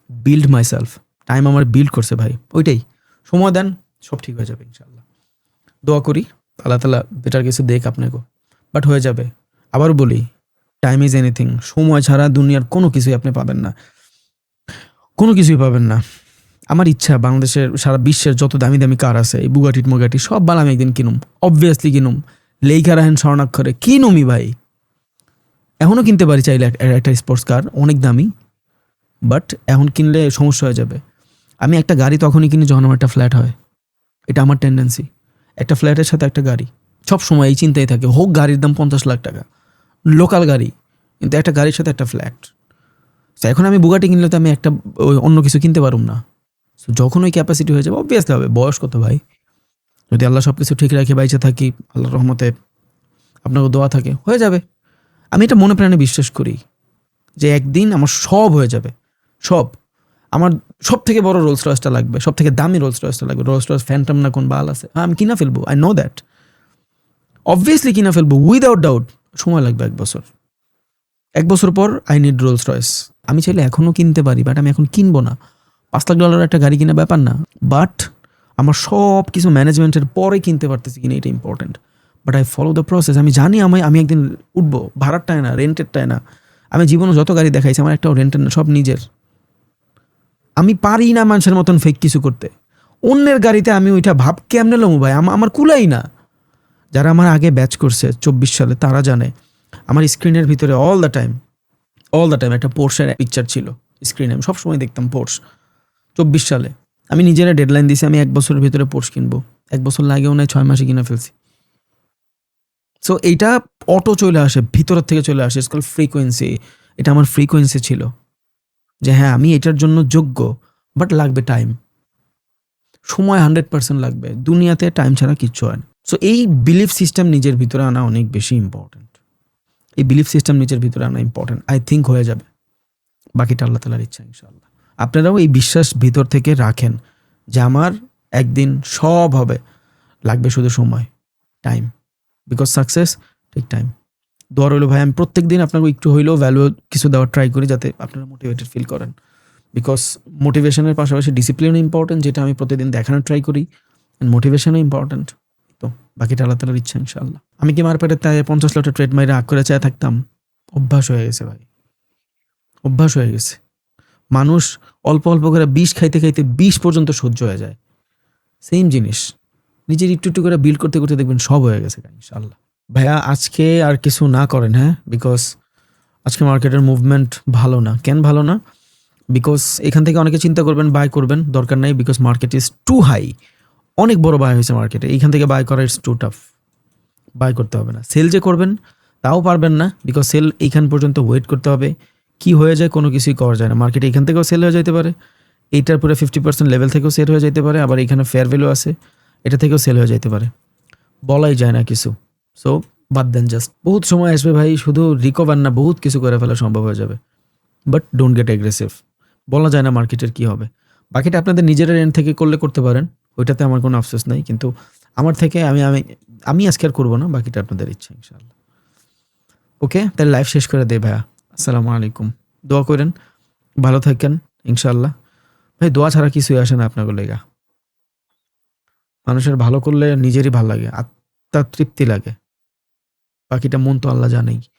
build my self, time আমার বিল্ড করছে ভাই, ওইটাই। সময় দেন, সব ঠিক হয়ে যাবে ইনশাল্লাহ। দোয়া করি আল্লাহ তালা বেটার কিছু দেখ আপনাকে, বাট হয়ে যাবে। আবার বলি, টাইম ইজ এনিথিং। সময় ছাড়া দুনিয়ার কোনো কিছুই আপনি পাবেন না, কোনো কিছুই পাবেন না। আমার ইচ্ছা বাংলাদেশের, সারা বিশ্বের যত দামি দামি কার আছে, এই বুগাটি সব বাল আমি একদিন কিনুম, অবভিয়াসলি কিনুম। লেখা রাখেন স্বর্ণাক্ষরে, কিনুমি ভাই। এখনও কিনতে পারি চাইলে একটা স্পোর্টস কার, অনেক দামি, বাট এখন কিনলে সমস্যা হয়ে যাবে। আমি একটা গাড়ি তখনই কিনি যখন আমার একটা ফ্ল্যাট হয়, এটা আমার টেন্ডেন্সি। একটা ফ্ল্যাটের সাথে একটা গাড়ি, সব সময় এই চিন্তাই থাকে, হোক গাড়ির দাম 50 লাখ টাকা, লোকাল গাড়ি, কিন্তু একটা গাড়ির সাথে একটা ফ্ল্যাট। তো এখন আমি বুগাটি কিনলে তো আমি একটা অন্য কিছু কিনতে পারুম না। সো যখন ওই ক্যাপাসিটি হয়ে যাবে, অবভিয়াসলি হবে। বয়স কত ভাই, যদি আল্লাহ সব কিছু ঠিক রাখে বাইচে থাকি, আল্লাহর রহমতে আপনাকে দোয়া থাকে, হয়ে যাবে। আমি এটা মনে প্রাণে বিশ্বাস করি যে একদিন আমার সব হয়ে যাবে, সব। আমার সব থেকে বড় রোলস রয়েসটা লাগবে, সব থেকে দামি রোলস রয়েসটা লাগবে। রোলস রয়েস ফ্যান্টম না কোন বাল আছে, হ্যাঁ আমি কিনা ফেলবো, আই নো দ্যাট, অবভিয়াসলি কিনা ফেলবো, উইদাউট ডাউট। সময় লাগবে 1 বছর, 1 বছর পর আই নিড রোলস রয়েস। আমি চাইলে এখনও কিনতে পারি, বাট আমি এখন কিনবো না। $5 লাখ একটা গাড়ি কিনা ব্যাপার না, বাট আমার সব কিছু ম্যানেজমেন্টের পরে কিনতে পারতেছি কিনা, এটা important. But I follow the process. আমি জানি আমি একদিন উঠবো, ভাড়ারটায় না, রেন্টেরটায় না। আমি জীবনে যত গাড়ি দেখাইছি, আমার একটাও রেন্টের না, সব নিজের। আমি পারি না মানুষের মতন ফেক কিছু করতে। অন্যের গাড়িতে আমি ওইটা ভাব কেমনে লমু ভাই, আমার কুলাই না। যারা আমার আগে ব্যাচ করছে 24 সালে, তারা জানে আমার স্ক্রিনের ভিতরে অল দ্য টাইম একটা পোর্শের পিকচার ছিল স্ক্রিনে। আমি সবসময় দেখতাম পোর্শ। 24 সালে আমি নিজেরা ডেডলাইন দিয়েছি, আমি 1 বছরের ভিতরে পোর্শ কিনবো। 1 বছর লাগেও নাই, 6 মাসে কিনে ফেলছি। সো এইটা অটো চলে আসে, ভিতরের থেকে চলে আসে, স্কুল ফ্রিকোয়েন্সি। এটা আমার ফ্রিকোয়েন্সি ছিল যে হ্যাঁ আমি এটার জন্য যোগ্য, বাট লাগবে টাইম, সময় 100% লাগবে। দুনিয়াতে টাইম ছাড়া কিচ্ছু হয় না। সো এই বিলিফ সিস্টেম নিজের ভিতরে আনা অনেক বেশি ইম্পর্টেন্ট। এই বিলিফ সিস্টেম নিজের ভিতরে আনা ইম্পর্টেন্ট। আই থিঙ্ক হয়ে যাবে, বাকিটা আল্লাহ তাআলার ইচ্ছা ইনশাআল্লাহ। আপনারাও এই বিশ্বাস ভিতর থেকে রাখেন যে আমার একদিন সব হবে, লাগবে শুধু সময়, time. Because success take time. দোয়া রইল ভাই, আমি প্রত্যেক দিন আপনাকে একটু হইলেও ভ্যালু কিছু দেওয়ার ট্রাই করি, যাতে আপনারা মোটিভেটেড ফিল করেন। বিকজ মোটিভেশনের পাশাপাশি ডিসিপ্লিনও ইম্পর্টেন্ট, যেটা আমি প্রতিদিন দেখানোর ট্রাই করি। মোটিভেশনও ইম্পর্টেন্ট। তো বাকিটা আল্লাহ তাআলার ইচ্ছা ইনশাআল্লাহ। আমি কি মারপেটের তাই 50 লটের ট্রেড মাইরে আগ করে চায় থাকতাম? অভ্যাস হয়ে গেছে ভাই, অভ্যাস হয়ে গেছে। মানুষ অল্প অল্প করে 20 খাইতে খাইতে 20 পর্যন্ত সহ্য হয়ে যায়। সেম জিনিস নিজের একটু একটু করে বিল্ড করতে করতে দেখবেন সব হয়ে গেছে ইনশাআল্লাহ। ভাইয়া আজকে আর কিছু না করেন, হ্যাঁ, বিকজ আজকে মার্কেটের মুভমেন্ট ভালো না। কেন ভালো না? বিকজ এখান থেকে অনেকে চিন্তা করবেন বাই করবেন, দরকার নাই। Because market is too high, অনেক বড় বাই হয়েছে মার্কেটে। এইখান থেকে বাই করা ইটস টু টাফ, বাই করতে হবে না। সেল যে করবেন তাও পারবেন না, বিকজ সেল এইখান পর্যন্ত ওয়েট করতে হবে। কি হয়ে যায় কোনো কিছুই করা যায় না। মার্কেট এইখান থেকেও সেল হয়ে যেতে পারে, এইটার পুরো 50% লেভেল থেকেও সেল হয়ে যেতে পারে, আবার এখানে ফেয়ার ভ্যালু আছে, এটা থেকেও সেল হয়ে যেতে পারে, বলাই যায় না কিছু। সো বাদ দেন, জাস্ট বহুত সময় আসবে ভাই, শুধু রিকভার না বহুত কিছু করে ফেলা সম্ভব হয়ে যাবে। বাট ডোন্ট গেট অ্যাগ্রেসিভ, বলা যায় না মার্কেটের কী হবে। বাকিটা আপনাদের নিজেদের এন্ড থেকে করতে পারেন, ওইটাতে আমার কোনো আফসোস নাই। কিন্তু আমার থেকে আমি আজকে আর করবো না, বাকিটা আপনাদের ইচ্ছা ইনশাআল্লাহ। ওকে, তাহলে লাইভ শেষ করে দেয় ভাইয়া। আসসালামু আলাইকুম। দোয়া করেন, ভালো থাকেন ইনশাআল্লাহ। ভাই দোয়া ছাড়া কিছুই আসে না আপনাকে লেগা। মানুষের ভালো করলে নিজেরই ভালো লাগে, আত্মার তৃপ্তি লাগে। বাকিটা মন তো আল্লাহ জানেই।